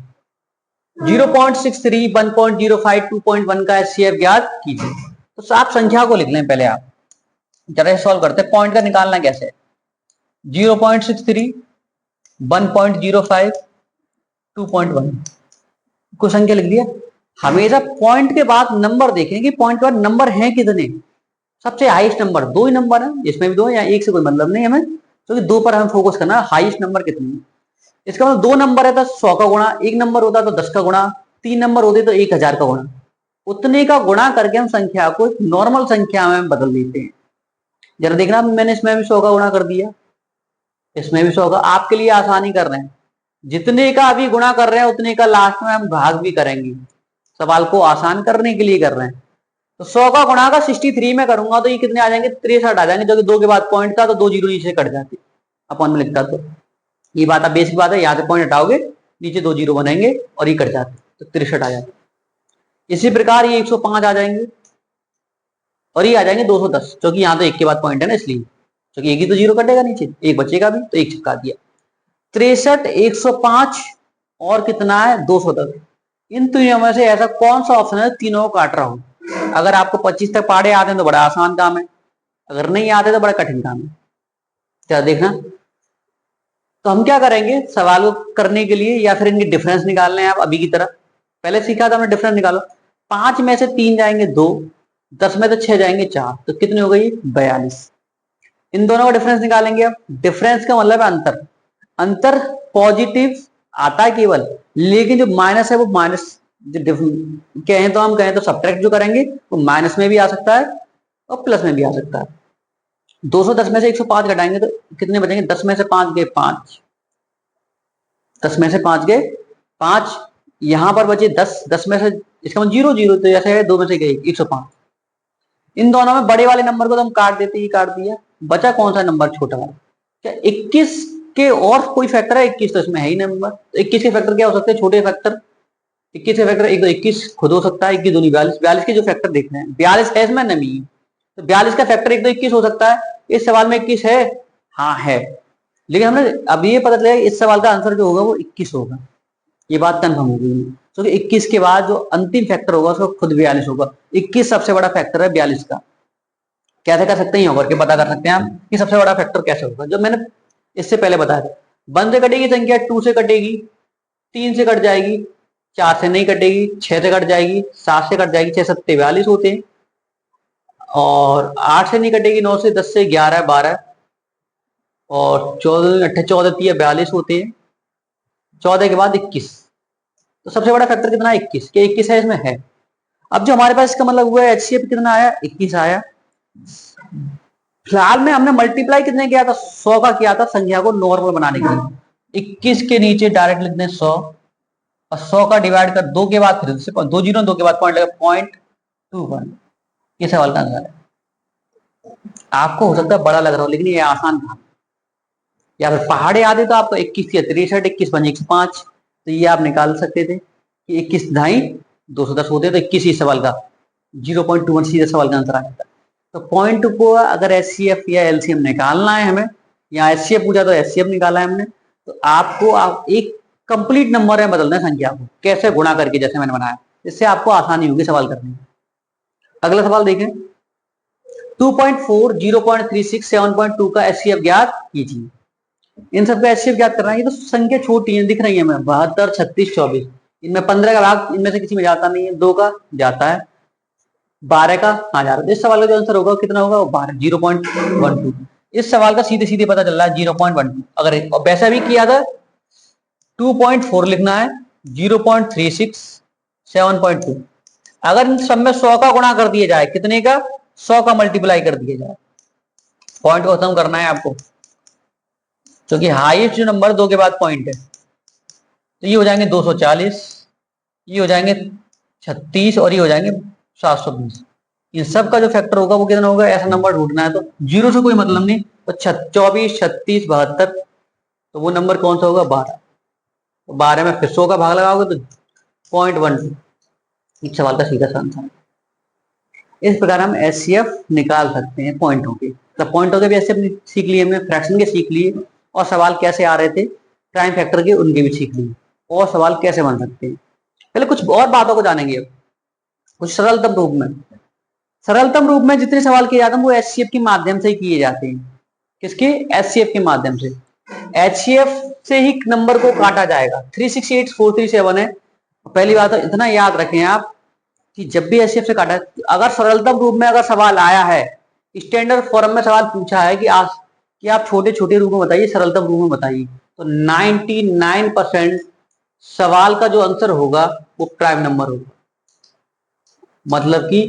0.63, 1.05, 2.1 का एचसीएफ ज्ञात कीजिए। तो आप संख्या को लिख लें पहले। आप जरा सॉल्व करते हैं। पॉइंट का निकालना कैसे? 0.63, 1.05, 2.1 को संख्या लिख दिया। हमेशा पॉइंट के बाद नंबर देखें कि पॉइंट के बाद नंबर हैं कितने। सबसे हाईएस्ट नंबर 2 ही नंबर है, इसमें भी 2 या 1 से कोई मतलब नहीं हमें, क्योंकि 2 पर हमें फोकस करना है। हाईएस्ट नंबर कितने हैं? इसका मतलब 2 नंबर है तो 100 का गुणा, 1 नंबर होता तो 10 का गुणा, 3 नंबर होते तो 1000 का गुणा। उतने का गुणा करके हम संख्या को नॉर्मल संख्या में बदल देते हैं। जरा देखना, मैंने इसमें भी 100 का गुणा कर दिया, इसमें भी 100 का। आपके लिए आसानी कर रहे हैं, जितने का अभी गुणा कर रहे हैं उतने का लास्ट में हम भाग भी करेंगे। सवाल को आसान करने के लिए कर रहे हैं। तो 100 का गुणा का 63 में करूंगा तो ये कितने आ जाएंगे? 63 आ जाएंगे, जो कि 2 के बाद पॉइंट था तो 2 जीरो नीचे कट जाते अपन में लिखता। तो ये बात आप बेसिक बात है, यहाँ से पॉइंट हटाओगे नीचे 2 जीरो बनेंगे और ये कट जाते तो 63 आ जाता। इसी प्रकार ये 105 आ जाएंगे और ये आ जाएंगे 210, क्योंकि यहाँ तो एक के बाद पॉइंट है ना, इसलिए क्योंकि एक ही तो जीरो कटेगा, नीचे एक बचेगा भी, तो एक चिपका दिया। 63, 105 और कितना है 210। इन तीनों में से ऐसा कौन सा ऑप्शन है तीनों को काट रहा हूं? अगर आपको 25 तक पहाड़े आते हैं तो बड़ा आसान काम है, अगर नहीं आते तो बड़ा कठिन काम है। क्या देखना, तो हम क्या करेंगे सवाल को करने के लिए, या फिर इनके डिफरेंस निकालने हैं आप अभी की तरह। पहले सीखा था हमने डिफरेंस निकालो, 5 में से 3 जाएंगे 2, 10 में से 6 जाएंगे 4, तो कितने हो गई 42। इन दोनों का डिफरेंस निकालेंगे। अब डिफरेंस का मतलब है अंतर, अंतर पॉजिटिव आता है केवल, लेकिन जो माइनस है वो माइनस, कहें तो हम कहें तो सब्ट्रैक्ट जो करेंगे वो माइनस में भी आ सकता है और प्लस में भी आ सकता है। 210 में से 105 घटाएंगे तो कितने बचेंगे, 10 में से 5 गए 5, 10 में से 5 गए 5, यहां पर बचे 10, 10 में से इसका मतलब 0 0, तो जैसे है 2 में से गए 105। इन दोनों में बड़े वाले नंबर को तो हम काट देते ही काट दिया, बचा कौन सा नंबर छोटा वाला। क्या 21 के और कोई फैक्टर है? 21 तो इसमें है ही नंबर, तो 21 के फैक्टर क्या हो सकते हैं, छोटे फैक्टर। 21 के फैक्टर एक तो 21 खुद हो सकता है, 21 दूनी 42, 42 के जो फैक्टर देख रहे हैं 42 है इसमें नहीं, तो 42 का फैक्टर एक तो 21 हो सकता है। इस सवाल में 21 है, हाँ है, लेकिन हमने अब ये पता चला इस सवाल का आंसर जो होगा वो 21 होगा, ये बात कन्फर्म हो गई। क्योंकि 21 के बाद जो अंतिम फैक्टर होगा उसका खुद 42 होगा। 21 सबसे बड़ा फैक्टर है 42 का। कैसे कर सकते हैं, यहाँ करके पता कर सकते हैं आप कि सबसे बड़ा फैक्टर कैसे होगा, जो मैंने इससे पहले बताया था। 1 से कटेगी संख्या, 2 से कटेगी, 3 से कट जाएगी, 4 से नहीं कटेगी, 6 से कट जाएगी, 7 से कट जाएगी, 6 7 42 होते हैं, और 8 से नहीं कटेगी, 9 से, 10 से 11 12, और 14 14 42 होते हैं, 14 के बाद 21। तो सबसे बड़ा फैक्टर कितना है 21, के 21 है, इसमें है। अब जो हमारे पास इसका मतलब हुआ है एचसीएफ कितना आया, 21 आया। फिलहाल में हमने मल्टीप्लाई कितने किया था, 100 का किया था संख्या को नॉर्मल बनाने के लिए। 21 के नीचे डायरेक्ट लिख दें 100, और 100 का डिवाइड कर 2 के बाद, फिर से 2 जीरो 2 के बाद पॉइंट लगा 0.21। ये सवाल का आंसर है। आपको हो सकता है बड़ा लग रहा हो, लेकिन ये आसान था। या फिर पहाड़े आते तो आपको 21 या 63, 21 बने 105, तो ये आप निकाल सकते थे कि 21 ढाई 210 होते, तो 21 ही सवाल का 0.21 सीधे सवाल का आंसर आ जाता है। तो पॉइंट को अगर एचसीएफ या एलसीएम निकालना है हमें, या एचसीएफ पूछा तो एचसीएफ निकाला है हमने, तो आपको आप एक कंप्लीट नंबर में बदलना है संख्या को, कैसे गुणा करके, जैसे मैंने बनाया, इससे आपको आसानी होगी सवाल करने में। अगला सवाल देखें, 2.4, 0.36, 7.2 का एचसीएफ ज्ञात कीजिए। इन सबका एचसीएफ ज्ञात करना है। ये तो संख्या छोटी है, दिख रही है हमें 72, 36, 24, इनमें 15 का भाग इनमें से किसी में जाता नहीं है, 2 का जाता है, 12 का कहाँ जा रहा है। इस सवाल का जो आंसर होगा कितना होगा, वो 12, 0.12। इस सवाल का सीधे सीधे पता चल रहा है 0.12। अगर वैसा भी किया था 2.4 लिखना है, 0.36, 7.2। अगर इन सब में 100 का गुणा कर दिया जाए, कितने का, 100 का मल्टीप्लाई कर दिया जाए, पॉइंट को खत्म करना है आपको, क्योंकि हाईएस्ट जो नंबर 2 के बाद पॉइंट है, तो ये हो जाएंगे 240, ये हो जाएंगे 36, और ये हो जाएंगे 720। इन सब का जो फैक्टर होगा वो कितना होगा, ऐसा नंबर ढूंढना है, तो जीरो से कोई मतलब नहीं, तो 24, 36, 72, तो वो नंबर कौन सा होगा, 12। तो 12 में फिर 100 का भाग लगाओगे तो 0.12। इस सवाल का सीधा सा आंसर। इस प्रकार हम एचसीएफ निकाल सकते हैं पॉइंटों के। तो पॉइंटों के भी एचसीएफ सीख लिए हमने, फ्रैक्शन के सीख लिए, और सवाल कैसे आ रहे थे प्राइम फैक्टर के, उनके भी सीख लिए, और सवाल कैसे बन सकते हैं। पहले कुछ और बातों को जानेंगे अब, कुछ सरलतम रूप में। सरलतम रूप में जितने सवाल किए जाते हैं वो एचसीएफ के माध्यम से ही किए जाते हैं। किसके, एचसीएफ के माध्यम से। एचसीएफ से ही नंबर को काटा जाएगा। 368437 है। पहली बात तो इतना याद रखें आप कि जब भी एचसीएफ से काटा, अगर सरलतम रूप में अगर सवाल आया है, स्टैंडर्ड फॉर्म में सवाल पूछा है कि आप छोटे छोटे रूप में बताइए, सरलतम रूप में बताइए, तो 99% सवाल का जो आंसर होगा वो प्राइम नंबर होगा, मतलब कि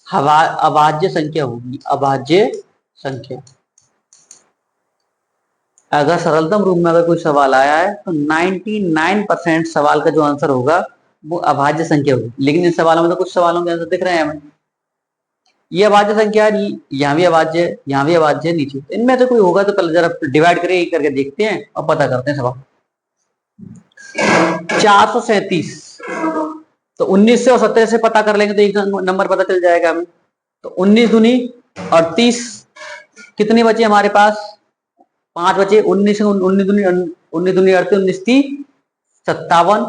अभाज्य संख्या होगी, अभाज्य संख्या। अगर सरलतम रूप में अगर कोई सवाल आया है तो 99% सवाल का जो आंसर होगा वो अभाज्य संख्या होगी। लेकिन इन सवालों में तो कुछ सवालों के आंसर दिख रहे हैं हमें, ये अभाज्य संख्या है, यहाँ भी अभाज्य है, यहाँ भी अभाज्य है, नीचे। तो इनमें से कोई होगा तो पहले जरा डिवाइड करके देखते हैं और पता करते हैं सवाल। 437, तो 19 से और 17 से पता कर लेंगे तो एक नंबर पता चल जाएगा हमें। तो 19 दूनी 38, कितने बचे हमारे पास? 5 बचे। 19 दूनी 38, 19 थी 57,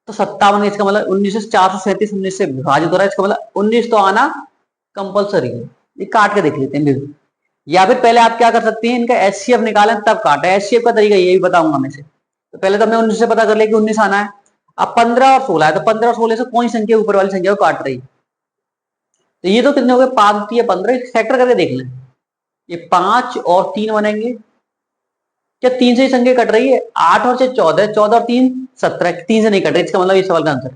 तो 57 इसका मतलब 19 से 437 19 से विभाजित हो रहा है, इसका मतलब 19 तो आना कंपलसरी है। ये काट के देख लेते हैं, या फिर पहले आप क्या कर सकते हैं, इनका एचसीएफ निकालें तब काटें। एचसीएफ का तरीका ये भी बताऊंगा मैं से। तो पहले तो हमने 19 से पता कर लिया कि 19 आना है। अब 15 और 16 है, तो 15 और 16 से कौन सी संख्या ऊपर वाली संख्या को काट रही है? तो ये तो कितने हो गए? 5 या 15, फैक्टर करके देख लें। ये 5 और 3 बनेंगे, क्या 3 से ही संख्या कट रही है? 8 और 6 14, 14 और 3 17, 3 से नहीं कट रही, इसका मतलब ये सवाल का आंसर।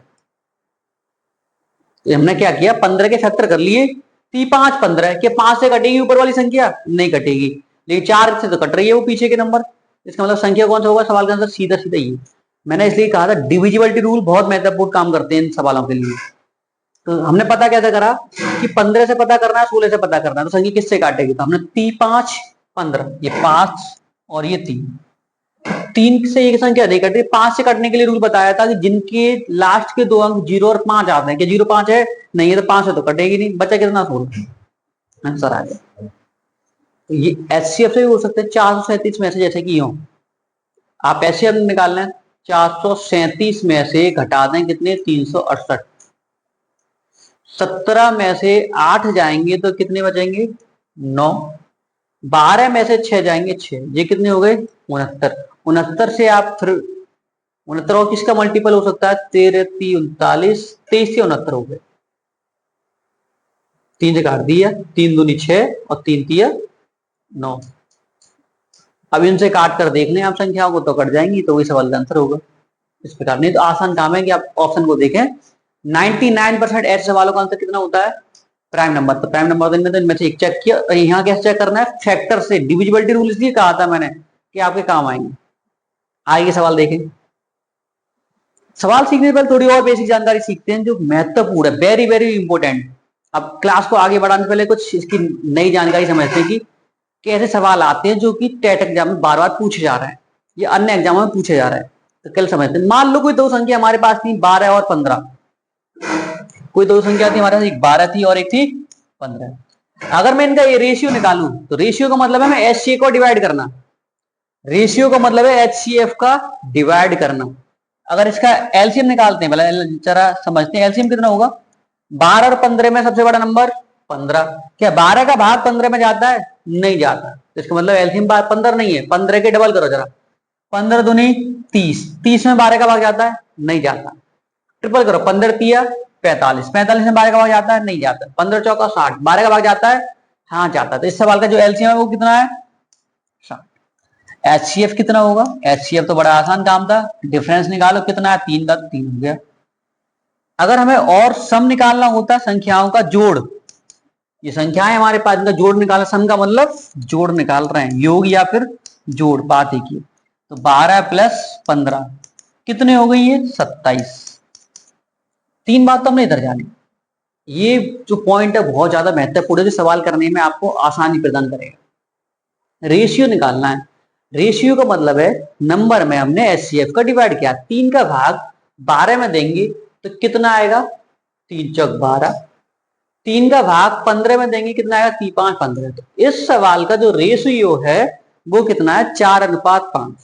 तो हमने क्या किया, 15 के फैक्टर कर लिए। 5 15, क्या 5 से कटेगी ऊपर वाली संख्या? नहीं कटेगी, लेकिन 4 से तो कट रही है वो पीछे के नंबर। इसका मतलब संख्या कौन सा होगा सवाल का आंसर? सीधा सीधा ये। मैंने इसलिए कहा था डिविजिबिलिटी रूल बहुत महत्वपूर्ण काम करते हैं इन सवालों के लिए। तो हमने पता कैसे करा कि 15 से पता करना है, 16 से पता करना है, तो संख्या किससे काटेगी? तो हमने 3 5 15, ये 5 और ये 3 से एक संख्या नहीं कट रही। 5 से कटने के लिए रूल बताया था कि जिनके लास्ट के 2 अंक 0 और 5 आते हैं, क्या 0 5 है? नहीं है, तो 5 से तो कटेगी नहीं, बचा कितना? 16। आंसर आ गया। तो ये एचसीएफ से भी हो सकते हैं 437 में से, जैसे कि यूं आप एचसीएफ निकालना है, 437 में से घटा दें कितने? 368। 17 में से 8 जाएंगे तो कितने बचेंगे? 9। 12 में से 6 जाएंगे 6, ये कितने हो गए? 69। 69 से आप फिर 69 और किसका मल्टीपल हो सकता है? 13 3 39, 23 से 69 हो गए। 3 से काट दिया, 3 दूनी 6 और 3 तिया 9। अब इनसे काट कर देख लें आप संख्याओं को, तो कट जाएंगी, तो वही सवाल का आंसर होगा। इस प्रकार नहीं तो आसान काम है कि आप ऑप्शन को देखें। 99% ऐसे सवालों का आंसर कितना होता है? Prime number. तो प्राइम नंबर तो इनमें से एक चेक किया, यहाँ कैसे चेक करना है? फैक्टर से। डिविजिबिलिटी रूल इसलिए कहा था मैंने कि आपके काम आएंगे। आइए सवाल देखें। सवाल सीखने से पहले थोड़ी और बेसिक जानकारी सीखते हैं जो महत्वपूर्ण है, वेरी वेरी इंपॉर्टेंट। अब क्लास को आगे बढ़ाने से पहले कुछ इसकी नई जानकारी समझते हैं कि कैसे सवाल आते हैं जो कि टेट एग्जाम में बार बार पूछे जा रहे हैं, या अन्य एग्जामों में पूछे जा रहे हैं। तो कल समझते हैं। मान लो कोई दो संख्या हमारे पास थी 12 और 15। कोई दो संख्या थी हमारे पास, एक 12 थी और एक थी 15। अगर मैं इनका ये रेशियो निकालूं, तो रेशियो का मतलब है मैं एचसीएफ को डिवाइड करना। रेशियो का मतलब है एचसीएफ का डिवाइड करना। अगर इसका एलसीएम निकालते हैं, पहले जरा समझते हैं एलसीएम कितना होगा। 12 और 15 में सबसे बड़ा नंबर 15। क्या 12 का भाग 15 में जाता है? नहीं जाता। तो इसका मतलब एलसीएम 15 नहीं है। 15 के डबल करो जरा, 15 दूनी 30, 30 में 12 का भाग जाता है? नहीं जाता। ट्रिपल करो, 15 तिया 45, 45 में 12 का भाग जाता है? नहीं जाता। 15 चौका 60, 12 का भाग जाता है? हाँ जाता है। तो इस सवाल का जो एलसीएम है वो कितना है? 60। एचसीएफ कितना होगा? एचसीएफ तो बड़ा आसान काम था, डिफरेंस निकालो कितना है? 3 का 3 हो गया। अगर हमें और सम निकालना होता है, संख्याओं का जोड़, ये संख्याएं हमारे पास, इनका जोड़ निकालना, सम का मतलब जोड़ निकाल रहे हैं, योग या फिर जोड़, बात एक ही। तो 12 प्लस 15 कितने हो गई? ये 27। 3 बात तो हमने इधर जानी। ये जो पॉइंट है बहुत ज्यादा महत्वपूर्ण है, सवाल करने में आपको आसानी प्रदान करेगा। रेशियो निकालना है। रेशियो का मतलब है नंबर में हमने एचसीएफ का डिवाइड किया। 3 का भाग 12 में देंगे तो कितना आएगा? 3 चौक 12। 3 का भाग 15 में देंगे कितना आएगा? 3 5 15। तो इस सवाल का जो रेशियो है वो कितना है? 4:5।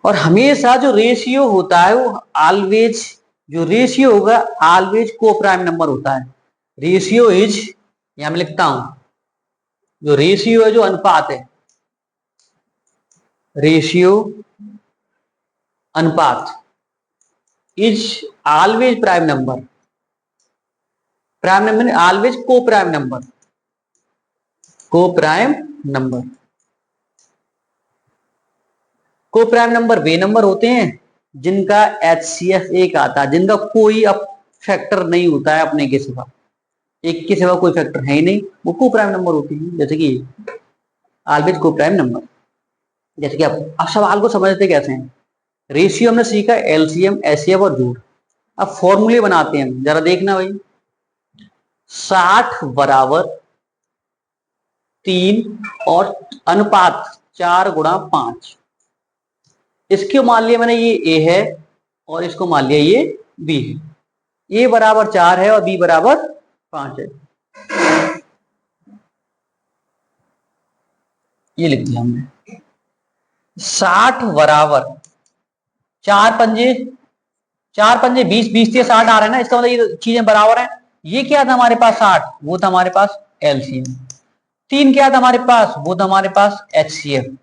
और हमेशा जो रेशियो होता है वो ऑलवेज, जो रेशियो होगा ऑलवेज को प्राइम नंबर होता है। रेशियो इज, यहां मैं लिखता हूं, जो रेशियो है, जो अनुपात है, रेशियो अनुपात is always prime number. Prime number always को प्राइम नंबर, को प्राइम नंबर। को प्राइम नंबर वे नंबर होते हैं जिनका एचसीएफ 1 आता है, जिनका कोई अब फैक्टर नहीं होता है अपने के सिवा, एक के सिवा कोई फैक्टर है ही नहीं, वो को प्राइम नंबर होती है। जैसे कि ऑलवेज को प्राइम नंबर। जैसे कि अब सवाल को समझते कैसे हैं। रेशियो हमने सीखा, एलसीएम, एचसीएफ और जोड़। अब फॉर्मूले बनाते हैं, जरा देखना भाई। 60 बराबर 3 और अनुपात 4 गुणा 5। इसको मान लिया मैंने ये ए है और इसको मान लिया ये बी है। ए बराबर 4 है और बी बराबर 5 है। ये लिख दिया हमने। 60 बराबर 4 पंजे 20 20 से 60 आ रहा है ना, इसका मतलब ये चीजें बराबर हैं। ये क्या था हमारे पास 60, वो था हमारे पास एलसीएम। 3 क्या था हमारे पास, वो था हमारे पास एचसीएफ।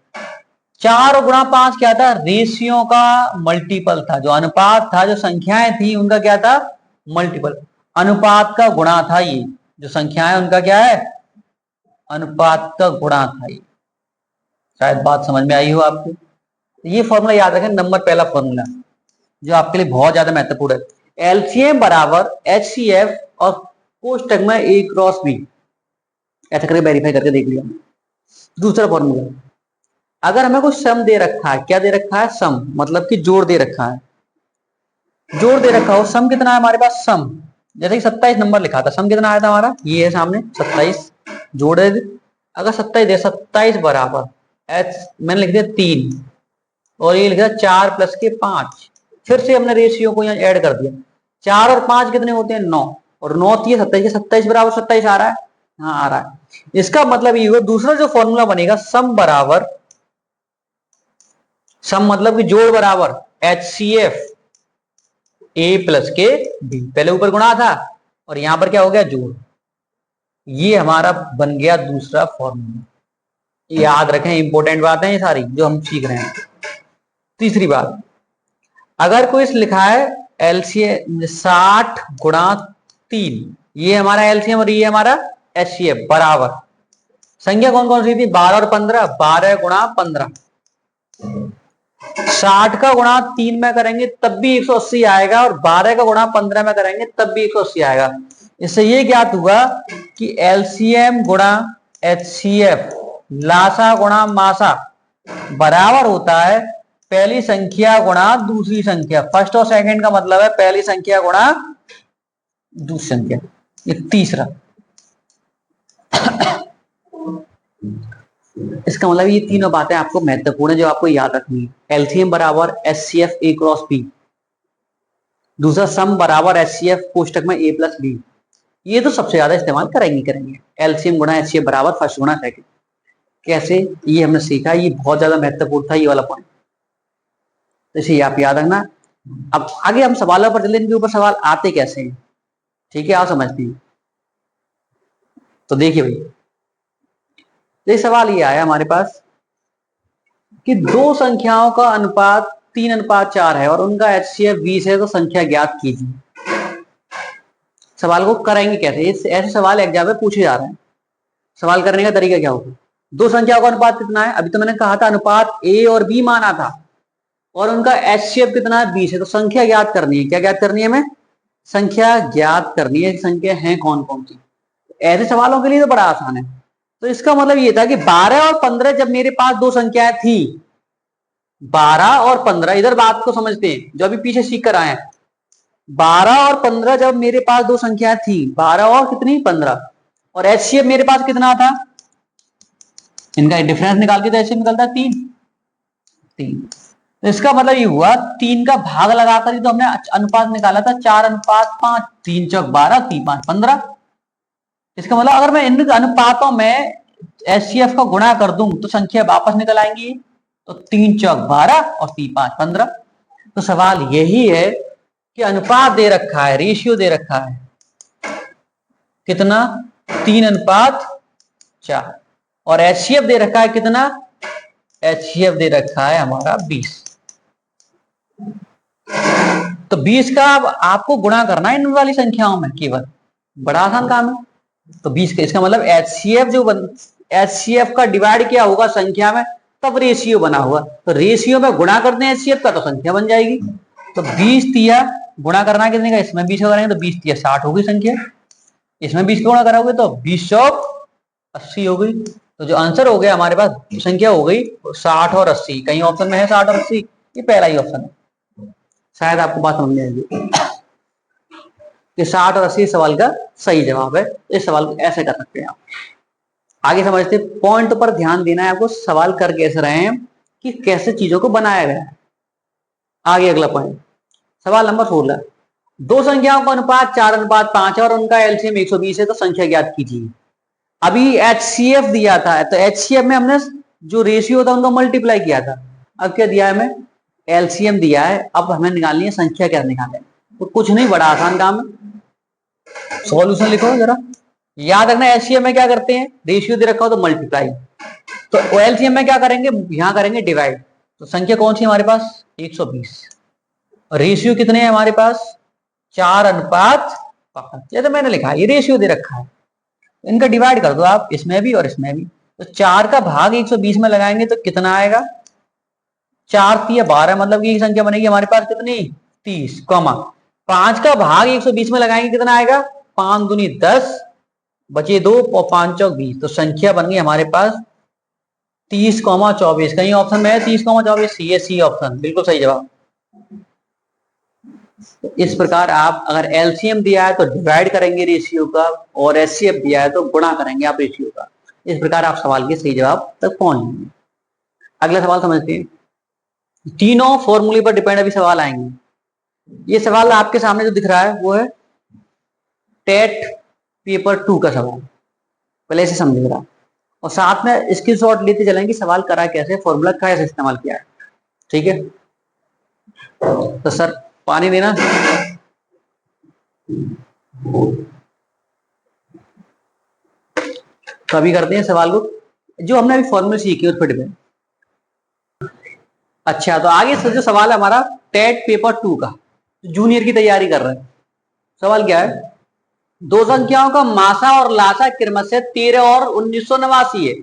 4 और गुणा 5 क्या था, रेशियो का मल्टीपल था। जो अनुपात था, जो संख्याएं थी उनका क्या था, मल्टीपल। अनुपात का गुणा था ये, जो संख्याएं उनका क्या है, अनुपात का गुणा था ये। शायद बात समझ में आई हो आपको। ये फॉर्मूला याद रखें, नंबर पहला फॉर्मूला जो आपके लिए बहुत ज्यादा महत्वपूर्ण है। एलसीएम बराबर एचसीएफ और कोष्टक में ए क्रॉस बी, ऐसा करके वेरीफाई करके देख लिया। दूसरा फॉर्मूला, अगर हमें कुछ सम दे रखा है, क्या दे रखा है, सम मतलब कि जोड़ दे रखा है, जोड़ दे रखा हो। सम कितना है हमारे पास, सम जैसे कि 27 नंबर लिखा था, सम कितना आया था हमारा, ये है सामने 27। जोड़ दे, अगर 27 दे, 27 बराबर एच मैंने लिख दिया 3 और ये लिखा 4 प्लस के 5। फिर से हमने रेशियो को यहाँ ऐड कर दिया। 4 और 5 कितने होते हैं, 9 और 9 ये 27 के 27 बराबर 27 आ रहा है, हाँ आ रहा है। इसका मतलब ये हुआ, दूसरा जो फॉर्मूला बनेगा सम बराबर, सम मतलब कि जोड़ बराबर एचसीएफ ए प्लस के बी। पहले ऊपर गुणा था और यहां पर क्या हो गया, जोड़। ये हमारा बन गया दूसरा फॉर्मूला। याद रखें, इंपॉर्टेंट बातें ये सारी जो हम सीख रहे हैं। तीसरी बात, अगर कोई लिखा है एलसीएम 60 गुणा 3, ये हमारा एलसीएम और ये हमारा एचसीएफ बराबर, संख्या कौन कौन सी थी, 12 और 15, 12 गुणा 15। 60 का गुणा 3 में करेंगे तब भी 180 आएगा और 12 का गुणा 15 में करेंगे तब भी 180 आएगा। इससे ये ज्ञात हुआ कि एलसीएम गुणा एचसीएफ लासा गुणा मासा बराबर होता है पहली संख्या गुणा दूसरी संख्या। फर्स्ट और सेकंड का मतलब है पहली संख्या गुणा दूसरी संख्या। ये तीसरा, इसका मतलब ये तीनों बातें आपको महत्वपूर्ण है जो आपको याद रखनी है। एलसीएम बराबर एचसीएफ ए क्रॉस बी, दूसरा सम बराबर एचसीएफ कोष्टक में ए प्लस बी। ये तो सबसे ज्यादा इस्तेमाल करेंगे। एलसीएम गुणा एचसीएफ बराबर फर्स्ट गुणा सेकंड। कैसे, ये हमने सीखा, ये बहुत ज्यादा महत्वपूर्ण था ये वाला पॉइंट, तो इसे आप याद रखना। अब आगे हम सवालों पर चलें, इनके ऊपर सवाल आते कैसे हैं, ठीक है, आप समझते हैं। तो देखिए भाई, ये सवाल ये आया हमारे पास कि दो संख्याओं का अनुपात 3:4 है और उनका एचसीएफ 20 है, तो संख्या ज्ञात कीजिए। सवाल को करेंगे कैसे, ऐसे सवाल एग्जाम में पूछे जा रहे हैं। सवाल करने का तरीका क्या होगा, दो संख्याओं का अनुपात कितना है, अभी तो मैंने कहा था अनुपात ए और बी माना था और उनका एचसीएफ कितना है, 20 है, तो संख्या ज्ञात करनी है। क्या ज्ञात करनी है, हमें संख्या ज्ञात करनी है। संख्या है कौन कौन सी, ऐसे सवालों के लिए तो बड़ा आसान है। तो इसका मतलब ये था कि 12 और 15 जब मेरे पास दो संख्याएं थी, 12 और 15, इधर बात को समझते हैं जो अभी पीछे सीख कर आए हैं। 12 और 15 जब मेरे पास दो संख्याएं थी, 12 और कितनी 15, और एचसीएफ मेरे पास कितना था, इनका डिफरेंस निकाल के तो एचसीएफ निकलता है 3। तो इसका मतलब ये हुआ 3 का भाग लगाकर ही तो हमने अनुपात निकाला था, 4:5, 3 चौक 12, 3 5 15। इसका मतलब अगर मैं इन अनुपातों में एचसीएफ का गुणा कर दूं तो संख्या वापस निकल आएंगी, तो 3 चौक 12 और 3 5 15। तो सवाल यही है कि अनुपात दे रखा है, रेशियो दे रखा है कितना, 3:4 और एचसीएफ दे रखा है कितना, एचसीएफ दे रखा है हमारा 20। तो 20 का आपको गुणा करना है इन वाली संख्याओं में केवल, बड़ा आसान काम है। तो 20 का, इसका मतलब एचसीएफ जो एचसीएफ का डिवाइड क्या होगा संख्या में, तब रेशियो बना हुआ। तो रेशियो में गुणा करते हैं एचसीएफ का तो संख्या बन जाएगी। तो 20 तिया गुणा करना है कितने का, इसमें 20 का करेंगे तो 20 तिया 60 होगी संख्या, इसमें 20 का गुणा कराओगे तो 20 चौक 80 हो गई। तो जो आंसर हो गया हमारे पास, संख्या हो गई 60 और 80। कहीं ऑप्शन में है 60 और 80, ये पहला ही ऑप्शन है। शायद आपको बात समझ में आएगी। कि 60 और 80 इस सवाल का सही जवाब है। इस सवाल को ऐसे कर सकते हैं आप। आगे समझते, पॉइंट पर ध्यान देना है आपको, सवाल कर कैसे रहे हैं कि कैसे चीजों को बनाया गया है। आगे अगला पॉइंट, सवाल नंबर 16, दो संख्याओं का अनुपात 4:5 और उनका एलसीएम 120 है, तो संख्या ज्ञात कीजिए। अभी एचसीएफ दिया था, तो एचसीएफ में हमने जो रेशियो था उनको मल्टीप्लाई किया था। अब क्या दिया है हमें, एलसीएम दिया है। अब हमें निकालनी है संख्या, क्या निकालें, तो कुछ नहीं, बड़ा आसान काम है। सॉल्यूशन लिखो जरा, याद रखना एचसीएफ में क्या करते हैं, रेशियो दे रखा हो तो मल्टीप्लाई, तो एलसीएम में क्या करेंगे, यहां करेंगे डिवाइड। तो संख्या कौन सी हमारे पास 120, रेशियो कितने हैं हमारे पास 4:5, ये तो मैंने लिखा है, ये रेशियो दे रखा है, इनका डिवाइड कर दो आप, इसमें भी और इसमें भी। तो 4 का भाग 120 में लगाएंगे तो कितना आएगा, 4 3 12, मतलब की संख्या बनेगी हमारे पास कितनी 30, कॉमा 5 का भाग 120 में लगाएंगे कितना आएगा, 5 दूनी 10, बचे 2 और 5 चौक 20, तो संख्या बन गई हमारे पास 30,24। कहीं ऑप्शन में है 30,24, सी ऑप्शन बिल्कुल सही जवाब। तो इस प्रकार आप अगर एलसीएम दिया है तो डिवाइड करेंगे रेशियो का, और एचसीएफ दिया है तो गुणा करेंगे आप रेशियो का। इस प्रकार आप सवाल के सही जवाब तक पहुंच जाएंगे। अगला सवाल समझते हैं, तीनों फॉर्मूले पर डिपेंड अभी सवाल आएंगे। ये सवाल आपके सामने जो दिख रहा है वो है टेट पेपर 2 का सवाल, पहले इसे समझिए जरा, और साथ में स्क्रीनशॉट लेते चलेंगे सवाल करा कैसे, फॉर्मूला कैसे इस्तेमाल किया है, ठीक है। तो सर पानी देना। तो अभी करते हैं सवाल को, जो हमने अभी फॉर्मूले सीखे उस पर डिपेंड। अच्छा, तो आगे से जो सवाल है हमारा टेट पेपर 2 का, जूनियर की तैयारी कर रहे हैं। सवाल क्या है, दो संख्याओं का मासा और लासा क्रमशः 13 और 1989 है।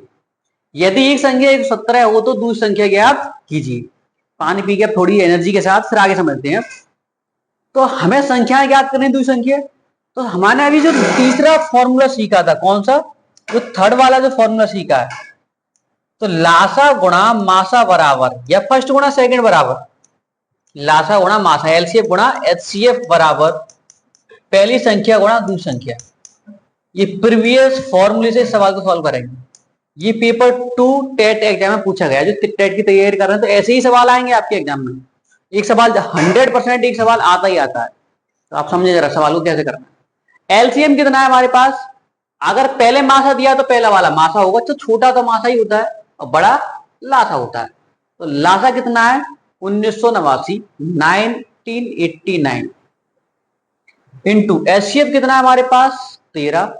यदि एक संख्या 117 हो तो दूसरी संख्या ज्ञात कीजिए। पानी पी के थोड़ी एनर्जी के साथ फिर आगे समझते हैं। तो हमें संख्याएं ज्ञात करनी, दूसरी संख्या, तो हमारे अभी जो तीसरा फॉर्मूला सीखा था, कौन सा, जो थर्ड वाला जो फॉर्मूला सीखा है, तो लासा गुणा मासा बराबर, या फर्स्ट गुणा सेकंड बराबर लासा गुणा मासा, एलसीएफ गुणा एचसीएफ बराबर पहली संख्या गुणा दूसरी संख्या। ये प्रीवियस फॉर्मूले से सवाल को सॉल्व करेंगे। ये पेपर 2 टेट एग्जाम में पूछा गया, जो टेट की तैयारी कर रहे हैं तो ऐसे ही सवाल आएंगे आपके एग्जाम में। एक सवाल 100% एक सवाल आता ही आता है, तो आप समझे जरा सवाल को कैसे करना है। एलसीएम कितना है हमारे पास, अगर पहले मासा दिया तो पहला वाला मासा होगा, तो छोटा तो मासा ही होता है और बड़ा लासा होता है। तो लासा कितना है 1989, 1989 इंटू एचसीएफ कितना है हमारे पास 13।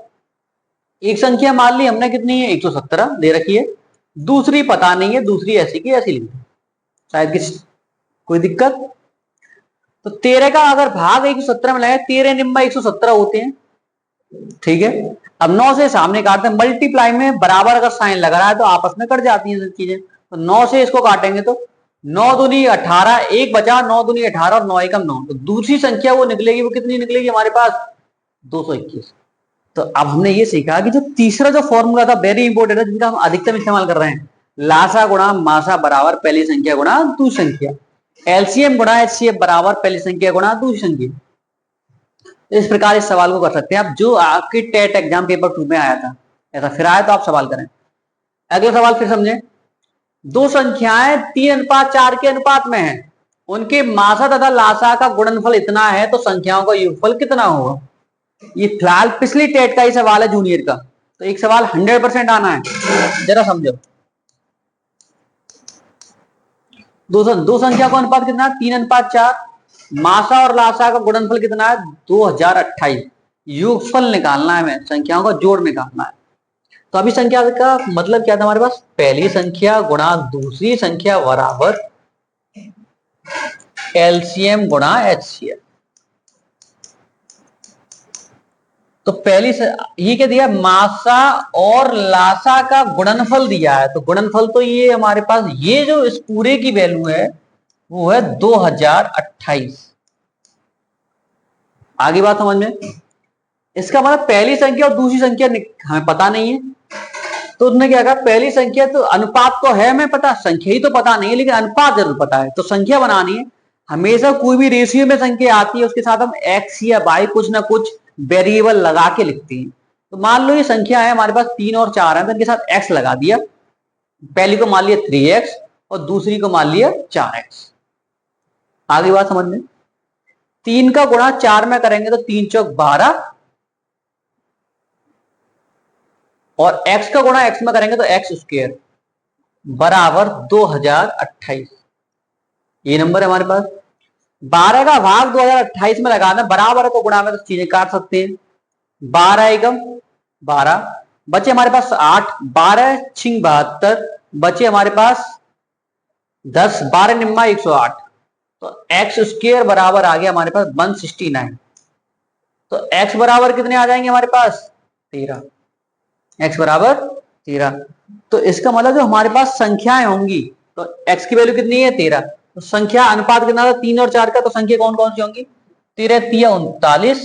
एक संख्या मान ली हमने कितनी है 117 दे रखी है, दूसरी पता नहीं है, दूसरी ऐसी की ऐसी लिख दी, शायद किसी कोई दिक्कत। तो 13 का अगर भाग 117 में लगाए, 13 निम्बा 117 होते हैं, ठीक है। अब 9 से सामने काटते हैं, मल्टीप्लाई में बराबर अगर साइन लग रहा है तो आपस में कट जाती हैं सब चीजें। तो 9 से इसको काटेंगे तो 9 दूनी 18, एक बचा, 9 दूनी 18 और 9 एकम 9, तो दूसरी संख्या वो निकलेगी, वो कितनी निकलेगी हमारे पास 221। तो अब हमने ये सीखा कि जो तीसरा जो फॉर्मूला था वेरी इंपॉर्टेंट है, जिनका हम अधिकतम इस्तेमाल कर रहे हैं, लासा गुणा मासा बराबर पहली संख्या गुणा दूसरी संख्या, एलसीएम गुणा एचसीएफ बराबर पहली संख्या गुणा दूसरी संख्या। इस प्रकार इस सवाल को कर सकते हैं आप, जो आपके टेट एग्जाम पेपर 2 में आया था, ऐसा फिर आया तो आप सवाल करें। अगला सवाल फिर समझें, दो संख्याएं 3:4 के अनुपात में हैं, उनके मासा तथा लासा का गुणनफल इतना है, तो संख्याओं का योगफल कितना होगा। ये फिलहाल पिछली टेट का ही सवाल है जूनियर का, तो एक सवाल 100% आना है, जरा समझो। दो संख्या का अनुपात कितना है 3:4, मासा और लासा का गुणनफल कितना है 2028, योगफल निकालना है, हमें संख्याओं का जोड़ निकालना है। तो अभी संख्या का मतलब क्या था हमारे पास, पहली संख्या गुणा दूसरी संख्या बराबर एलसीएम गुणा एचसीएफ। तो पहली ये क्या दिया, मासा और लासा का गुणनफल दिया है, तो गुणनफल तो ये हमारे पास, ये जो इस पूरे की वैल्यू है वो है 2028। आगे बात समझ में, इसका मतलब पहली संख्या और दूसरी संख्या हमें पता नहीं है, तो उसने क्या कहा, पहली संख्या तो अनुपात तो है हमें पता, संख्या ही तो पता नहीं है, लेकिन अनुपात जरूर पता है। तो संख्या बनानी है, हमेशा कोई भी रेशियो में संख्या आती है उसके साथ हम एक्स या वाई कुछ ना कुछ वेरिएबल लगा के लिखते हैं। तो मान लो ये संख्या है हमारे पास 3 और 4 है, तो इनके साथ एक्स लगा दिया। पहली को मान लिया 3x और दूसरी को मान लिया 4x। आगे बात समझ में। 3 का गुणा 4 में करेंगे तो 3 चौक 12 और x का गुणा x में करेंगे तो x स्क्वायर बराबर 2028। ये नंबर है हमारे पास। 12 का भाग 2028 में लगाना, बराबर है तो गुणा में तो चीजें काट सकते हैं। 12 एकम 12 बचे हमारे पास 8, 12 छिंग 72 बचे हमारे पास 10, 12 निम्मा 108। तो एक्स स्क्वायर बराबर आ गया हमारे पास 169। तो x बराबर कितने आ जाएंगे हमारे पास 13। x बराबर 13। तो इसका मतलब जो हमारे पास संख्याएं होंगी तो x की वैल्यू कितनी है 13। तो संख्या अनुपात कितना था 3 और 4 का, तो संख्या कौन कौन सी होंगी 13 तिया 39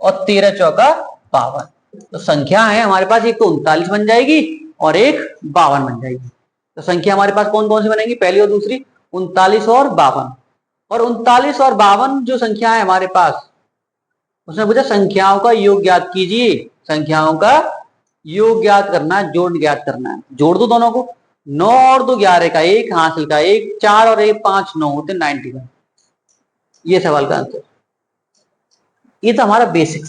और 13 चौका 52। तो संख्या है हमारे पास एक तो 39 बन जाएगी और एक 52 बन जाएगी। तो संख्या हमारे पास कौन कौन सी बनेगी, पहली और दूसरी 39 और 52। और 39 और 52 जो संख्या है हमारे पास, उसने पूछा संख्याओं का योग ज्ञात कीजिए। संख्याओं का योग ज्ञात करना है, जोड़ ज्ञात करना है। जोड़ दो दोनों को, 9 और 2 11 का 1 हासिल का 1, 4 और 1 5 9 होते 91। ये सवाल का आंसर। ये तो हमारा बेसिक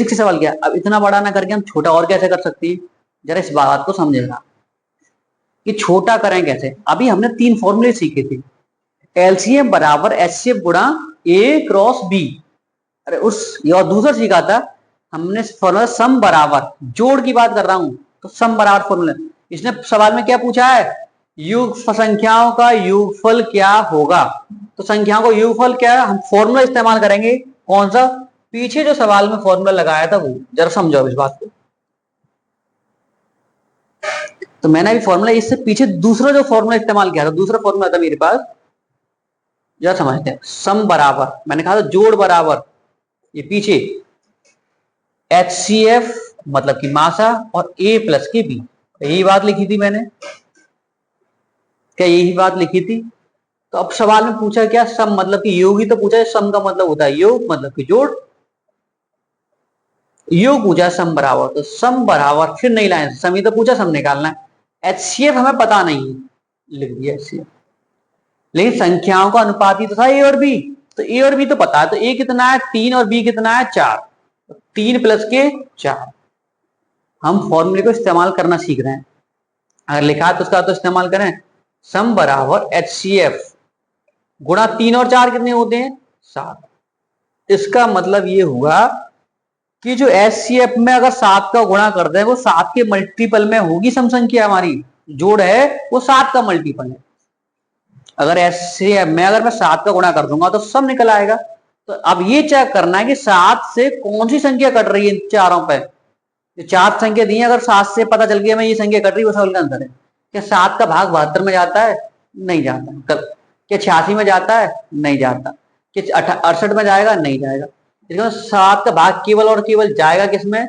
से सवाल किया। अब इतना बड़ा ना करके हम छोटा और कैसे कर सकते हैं, जरा इस बात को समझेगा कि छोटा करें कैसे। अभी हमने 3 फॉर्मूले सीखे थे, एलसीएम बराबर एचसीएफ गुणा ए क्रॉस बी। अरे उस और दूसरा सीखा था हमने फॉर्मूला सम बराबर, जोड़ की बात कर रहा हूं तो सम बराबर फॉर्मूला। इसने सवाल में क्या पूछा है, योग संख्याओं का योगफल क्या होगा। तो संख्याओं का योगफल क्या है, हम फॉर्मूला इस्तेमाल करेंगे। कौन सा, पीछे जो सवाल में फॉर्मूला लगाया था वो जरा समझो इस बात को। तो मैंने अभी फॉर्मूला इससे पीछे दूसरा जो फॉर्मूला इस्तेमाल किया था, दूसरा फॉर्मूला था मेरे पास, जरा समझते हैं। सम बराबर मैंने कहा था जोड़ बराबर, ये पीछे HCF मतलब कि मासा और A प्लस के बी। यही बात लिखी थी मैंने, क्या यही बात लिखी थी। तो अब सवाल में पूछा क्या, सम मतलब कि योग ही तो पूछा है। सम का मतलब होता है योग मतलब कि जोड़, योग पूछा सम बराबर। तो सम बराबर फिर नहीं लाए, सम ही तो पूछा, सम निकालना है। HCF हमें पता नहीं, लिख दिया HCF। लेकिन संख्याओं का अनुपात ही तो था ए और बी, तो ए और बी तो पता है। तो ए कितना है 3 और बी कितना है 4, 3 प्लस के 4। हम फॉर्मूले को इस्तेमाल करना सीख रहे हैं। अगर लिखा है तो उसका तो इस्तेमाल करें। सम बराबर HCF गुणा 3 और 4 कितने होते हैं 7। इसका मतलब ये हुआ कि जो HCF में अगर 7 का गुणा कर दें वो 7 के मल्टीपल में होगी। सम संख्या हमारी जोड़ है वो 7 का मल्टीपल है। अगर HCF में अगर मैं 7 का गुणा कर दूंगा तो सम निकल आएगा। तो अब ये चेक करना है कि 7 से कौन सी संख्या कट रही है इन चारों पे। ये 4 संख्या दी है, अगर 7 से पता चल गया मैं ये संख्या कट रही है, वो सवाल का आंसर है। क्या 7 का भाग 72 में जाता है, नहीं जाता। क्या 86 में जाता है, नहीं जाता। क्या 68 में जाएगा, नहीं जाएगा। इसका 7 का भाग केवल और केवल जाएगा किसमें,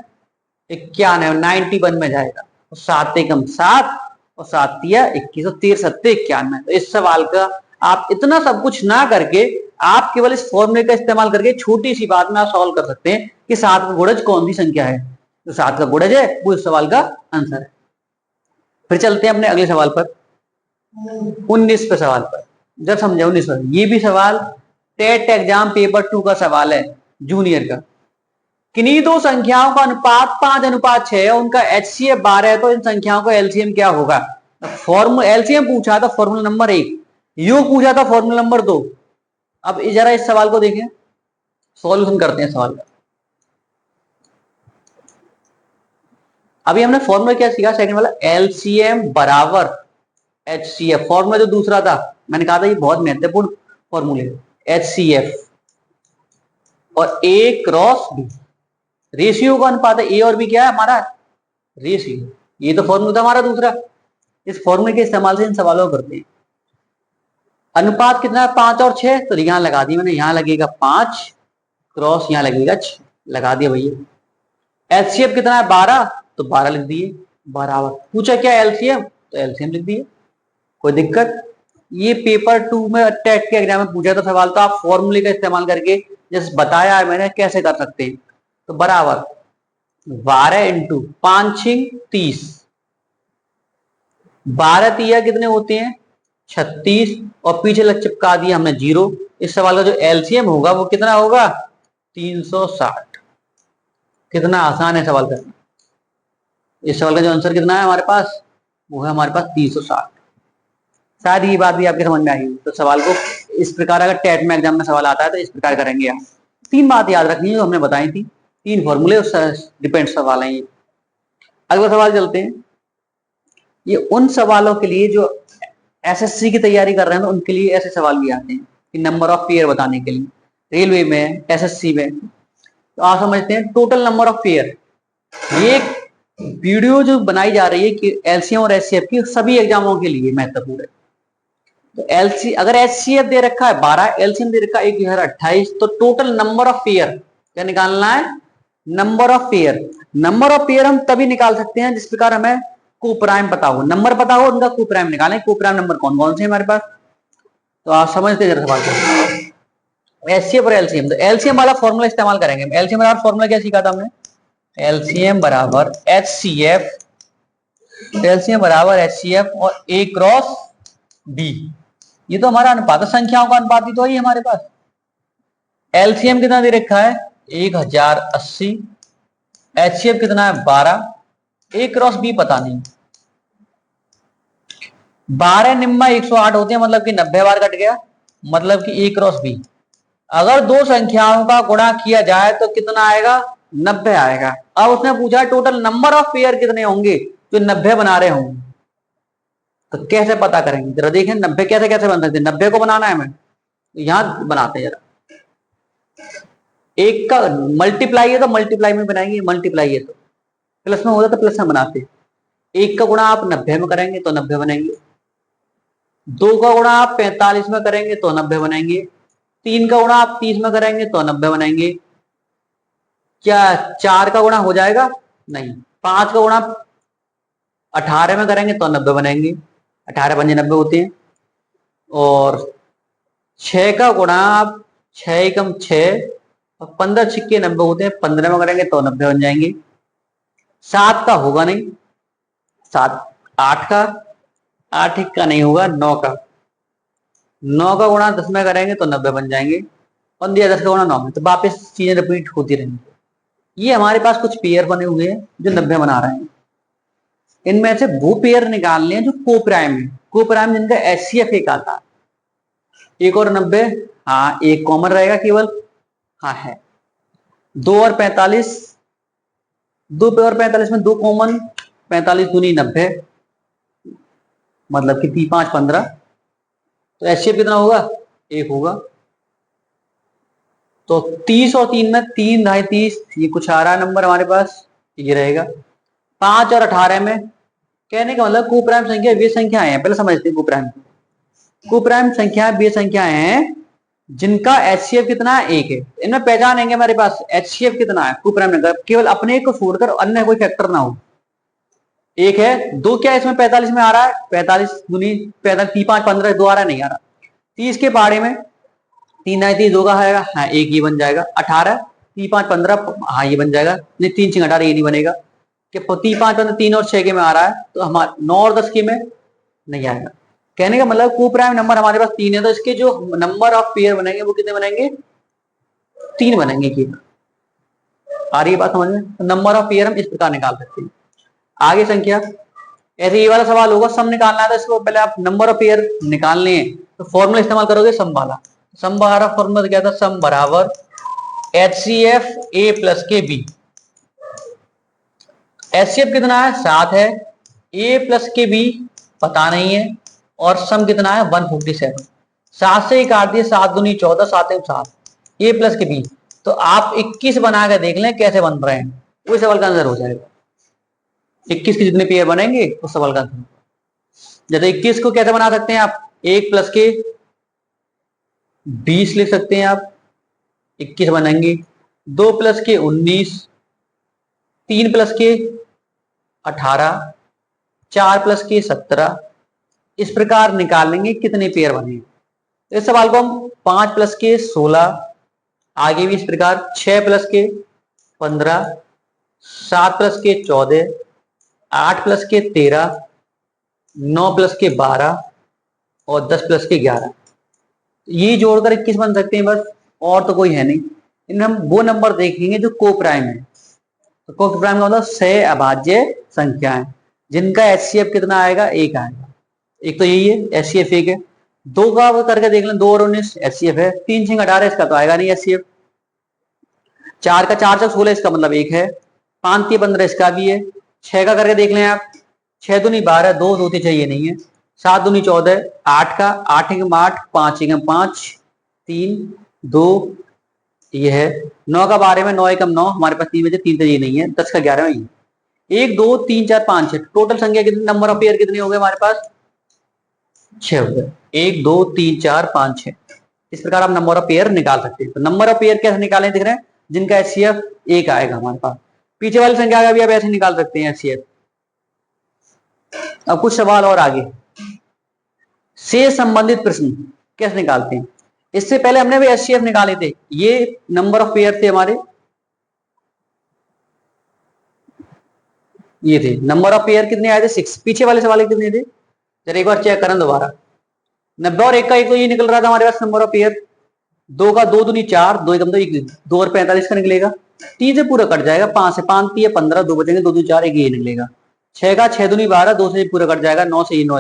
91 में जाएगा। 7 एकम 7 और 7 तिया 21 और 13 सत्ते 91। तो इस सवाल का आप इतना सब कुछ ना करके आप केवल इस फॉर्मूले का इस्तेमाल करके छोटी सी बात में आप सॉल्व कर सकते हैं कि 7 का गुणज कौन सी संख्या है। तो 7 का गुणज है वो इस सवाल का आंसर है। फिर चलते हैं अपने अगले सवाल पर, 19 पे सवाल पर। जब समझे 19 पर, ये भी सवाल टेट एग्जाम पेपर 2 का सवाल है जूनियर का। किन्हीं दो संख्याओं का अनुपात 5:6 है, उनका HCF 12 है, तो इन संख्याओं का LCM क्या होगा। फॉर्मूला LCM पूछा था फॉर्मूला नंबर 1, योग पूछा था फॉर्मूला नंबर 2। अब जरा इस सवाल को देखें, सॉल्यूशन करते हैं सवाल का। अभी हमने फॉर्मूला क्या सीखा, सेकंड वाला LCM बराबर HCF। फॉर्मूला जो दूसरा था मैंने कहा था ये बहुत महत्वपूर्ण फॉर्मूले, HCF और A क्रॉस B। रेशियो का अनुपात है, ए और बी क्या है हमारा रेशियो। ये तो फॉर्मूला था हमारा दूसरा। इस फॉर्मूले के इस्तेमाल से इन सवालों को करते हैं। अनुपात कितना है 5 और 6, तो यहां लगा दी मैंने, यहां लगेगा 5 क्रॉस यहां लगेगा 6, लगा दिया भैया। एलसीएम कितना है 12, तो 12 लिख दिए बराबर। पूछा क्या एलसीएम, तो एलसीएम लिख दिए, कोई दिक्कत। ये पेपर 2 में टेट के एग्जाम में पूछा था सवाल, तो आप फॉर्मूले का इस्तेमाल करके जैसे बताया है मैंने कैसे कर सकते हैं। तो बराबर 12 इंटू 5 6 30, 12 तिया कितने होते हैं 36, और पीछे लग चिपका दिया हमने 0। इस सवाल का जो एलसीएम होगा वो कितना होगा 360। कितना आसान है सवाल करना। इस सवाल का जो आंसर कितना है हमारे पास, वो है हमारे पास 360। शायद ये बात भी आपके समझ में आई। तो सवाल को इस प्रकार अगर टेट में एग्जाम में सवाल आता है तो इस प्रकार करेंगे आप। 3 बात याद रखनी है जो हमने बताई थी, 3 फॉर्मूले उस डिपेंड सवाल है ये। अगला सवाल चलते हैं। ये उन सवालों के लिए जो एसएससी की तैयारी कर रहे हैं तो उनके लिए ऐसे सवाल भी आते हैं कि नंबर ऑफ पेयर बताने के लिए, रेलवे में, एसएससी में। तो आप समझते हैं टोटल नंबर ऑफ पेयर। ये वीडियो जो बनाई जा रही है कि एलसीएम और एचसीएफ की सभी एग्जामों के लिए महत्वपूर्ण है। तो एलसी अगर एचसीएफ दे रखा है 12, एलसीएम दे रखा है 1028, तो टोटल नंबर ऑफ पेयर क्या निकालना है, number of pair. Number of pair हम तभी निकाल सकते हैं जिस प्रकार हमें कोप्राइम पता हो, नंबर पता हो, उनका कोप्राइम निकालें। कोप्राइम नंबर कौन कौन से हमारे पास, तो आप समझते जरा सवाल को। एचसीएफ और एलसीएम, तो एलसीएम वाला फॉर्मूला इस्तेमाल करेंगे। एलसीएम वाला फॉर्मूला क्या सीखा था हमने, एलसीएम बराबर एचसीएफ, एलसीएम बराबर एचसीएफ और ए क्रॉस बी। ये तो हमारा अनुपात संख्याओं का अनुपात ही तो है हमारे पास। एलसीएम कितना दे रखा है 1080, एचसीएफ कितना है 12, ए क्रॉस बी पता नहीं। 12 निम्मा 108 होते हैं, मतलब कि 90 बार कट गया, मतलब कि ए क्रॉस बी। अगर दो संख्याओं का गुणा किया जाए तो कितना आएगा 90 आएगा। अब उसने पूछा टोटल नंबर ऑफ पेयर कितने होंगे जो 90 बना रहे होंगे, तो कैसे पता करेंगे जरा देखें। 90 कैसे कैसे बन सकते हैं, 90 को बनाना है हमें, तो यहां बनाते हैं जरा। एक का मल्टीप्लाई है तो मल्टीप्लाई में बनाएंगे, मल्टीप्लाई है तो प्लस में होता तो प्लस में बनाते। एक का गुणा आप 90 में करेंगे तो 90 बनेंगे, 2 का गुणा आप 45 में करेंगे तो 90 बनाएंगे, 3 का गुणा आप 30 में करेंगे तो 90 बनाएंगे। क्या 4 का गुणा हो जाएगा, नहीं। 5 का गुणा 18 में करेंगे तो 90 बनाएंगे, 18 पंजे 90 होते हैं। और 6 का गुणा आप 6 एकम 6 और 15 छिक्के 90 होते हैं, 15 में करेंगे तो 90 बन जाएंगे। 7 का होगा नहीं, 7 8 का, 8 1 का नहीं होगा, 9 का, 9 का गुणा 10 में करेंगे तो 90 बन जाएंगे, और 10 का गुणा 9 में। तो वापस चीजें रिपीट होती रहेंगी। ये हमारे पास कुछ पेयर बने हुए हैं जो 90 बना रहे हैं। इनमें से वो पेयर निकालने हैं जो कोप्राइम है, कोप्राइम जिनका एचसीएफ एक आता है। 1 और 90, हाँ एक कॉमन रहेगा केवल, हाँ है। 2 और 45, 2 और 45 में 2 कॉमन, 45 दूनी 90, मतलब कि 5 15, तो एचसीएफ कितना होगा 1 होगा। तो 30 और 3 में 3 ढाई 30, ये कुछ आ रहा है नंबर हमारे पास, ये रहेगा। 5 और 18 में, कहने का मतलब कुप्राइम संख्या वे संख्याएं हैं, पहले समझते हैं कुप्राइम। कुप्राइम संख्या वे संख्याएं हैं जिनका एचसीएफ कितना है 1 है। इनमें पहचानेंगे हमारे पास एचसीएफ कितना है कुप्राइम नंबर, केवल अपने को छोड़कर अन्य कोई फैक्टर ना हो। 1 है, 2 क्या इसमें 45 में आ रहा है, 45 दूनी 45, 5 15, 2 आ रहा है, नहीं आ रहा। 30 के पाड़े में 3 ढाई 30, 2 का आएगा, हाँ 1 ये बन जाएगा। 18 3 5 15, हाँ ये बन जाएगा, नहीं 3 6 18 ये नहीं बनेगा, कि 3 5 15 3 और 6 के में आ रहा है, तो हमारे 9 और 10 के में नहीं आएगा। कहने का मतलब कोप्राइम नंबर हमारे पास 3 है, तो इसके जो नंबर ऑफ पेयर बनेंगे वो कितने बनेंगे 3 बनेंगे केवल। आ रही है बात समझ में। तो नंबर ऑफ पेयर हम इस प्रकार निकाल सकते हैं। आगे संख्या, ऐसे ये वाला सवाल होगा, सम निकालना है तो इसको पहले आप नंबर ऑफ पेयर निकालने हैं तो फॉर्मूला इस्तेमाल करोगे सम वाला। सम वाला फॉर्मूला क्या था, सम बराबर एचसीएफ ए प्लस के बी। एचसीएफ कितना है 7 है, ए प्लस के बी पता नहीं है, और सम कितना है 147। 7 से ही काट दिए, 7 दूनी 14, 7 7, ए प्लस के बी। तो आप 21 बना के देख लें कैसे बन रहे हैं, वही सवाल का आंसर हो जाएगा। 21 के जितने पेयर बनेंगे उस सवाल का आंसर। जैसे 21 को कैसे बना सकते हैं आप, 1 प्लस के 20 लिख सकते हैं आप, 21 बनेंगे। 2 प्लस के 19, 3 प्लस के 18, 4 प्लस के 17, इस प्रकार निकाल लेंगे कितने पेयर बने। तो इस सवाल को हम 5 प्लस के 16, आगे भी इस प्रकार 6 प्लस के 15, 7 प्लस के 14, 8 प्लस के 13, 9 प्लस के 12 और 10 प्लस के 11। ये जोड़कर 21 बन सकते हैं बस, और तो कोई है नहीं। इनमें हम वो नंबर देखेंगे जो को प्राइम है। तो को प्राइम का मतलब सह अभाज्य संख्याएं जिनका एचसीएफ कितना आएगा, 1 आएगा। एक तो यही है एचसीएफ 1 है। 2 का करके देख लें, 2 और 19 एचसीएफ है। 3 6 18 इसका तो आएगा नहीं एचसीएफ। 4 का 4 6 16 इसका मतलब 1 है। 5 3 15 इसका भी है। 6 का करके देख लें आप, 6 दूनी 12, 2 2 3 चाहिए नहीं है। 7 दूनी 14, 8 का 8 एकम 8, 5 एकम 5, 3 2 ये है। 9 का 12 में 9 एकम 9, हमारे पास 3 बचे, 3 तो ये नहीं है। 10 का 11 में ये 1 2 3 4 5 6, टोटल संख्या कितनी, नंबर ऑफ पेयर कितने हो गए हमारे पास, 6 हो गए। 1 2 3 4 5 6। इस प्रकार आप नंबर ऑफ पेयर निकाल सकते हैं। तो नंबर ऑफ पेयर कैसे निकालें, दिख रहे हैं, जिनका एचसीएफ 1 आएगा हमारे पास। पीछे वाली संख्या का भी आप ऐसे निकाल सकते हैं एचसीएफ। अब कुछ सवाल और आगे से संबंधित प्रश्न कैसे निकालते हैं। इससे पहले हमने भी एचसीएफ निकाले थे। ये नंबर ऑफ पेयर थे हमारे, ये थे नंबर ऑफ पेयर कितने आए थे, 6। पीछे वाले सवाल कितने थे, जरा एक बार चेक करें दोबारा। 90 और 1 का 1 तो ये निकल रहा था हमारे पास नंबर ऑफ पेयर। 2 का 2 दूनी 4, 2 एकम 2, 2 और 45 का निकलेगा। 3 से पूरा कट जाएगा, 5 से 5 3 15, 2 बचेंगे, 2 2 4 1 ये निकलेगा। 6 का 6 दूनी 12, 2 से पूरा कट जाएगा, 9 से ये 9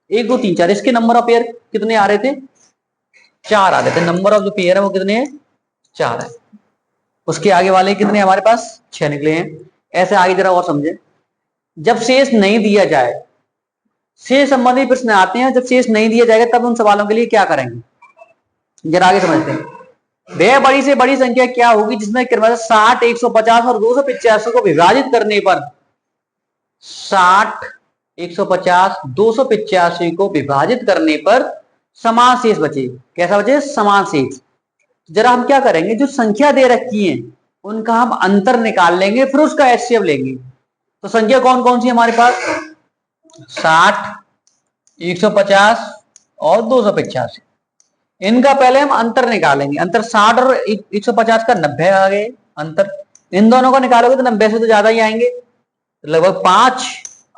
1 2 3 4। इसके नंबर ऑफ पेयर कितने आ रहे थे, 4 आ रहे थे। नंबर ऑफ जो पेयर है वो कितने हैं, 4 है। उसके आगे वाले कितने हमारे पास, 6 निकले हैं। ऐसे आगे जरा और समझे। जब शेष नहीं दिया जाए, शेष संबंधी प्रश्न आते हैं, जब शेष नहीं दिया जाएगा तब उन सवालों के लिए क्या करेंगे, जरा आगे समझते हैं। वह बड़ी से बड़ी संख्या क्या होगी जिसमें क्रमशः 60 150 और 285 को विभाजित करने पर 60 150 285 को विभाजित करने पर समान शेष बचे। कैसा बचे, समान शेष। जरा हम क्या करेंगे, जो संख्या दे रखी है उनका हम अंतर निकाल लेंगे, फिर उसका एचसीएफ लेंगे। तो संख्या कौन कौन सी हमारे पास, 60 150 और 285। इनका पहले हम अंतर निकालेंगे। अंतर 60 और 150 का 90 आ गए अंतर। इन दोनों को निकालोगे तो 90 से तो ज्यादा ही आएंगे, लगभग 5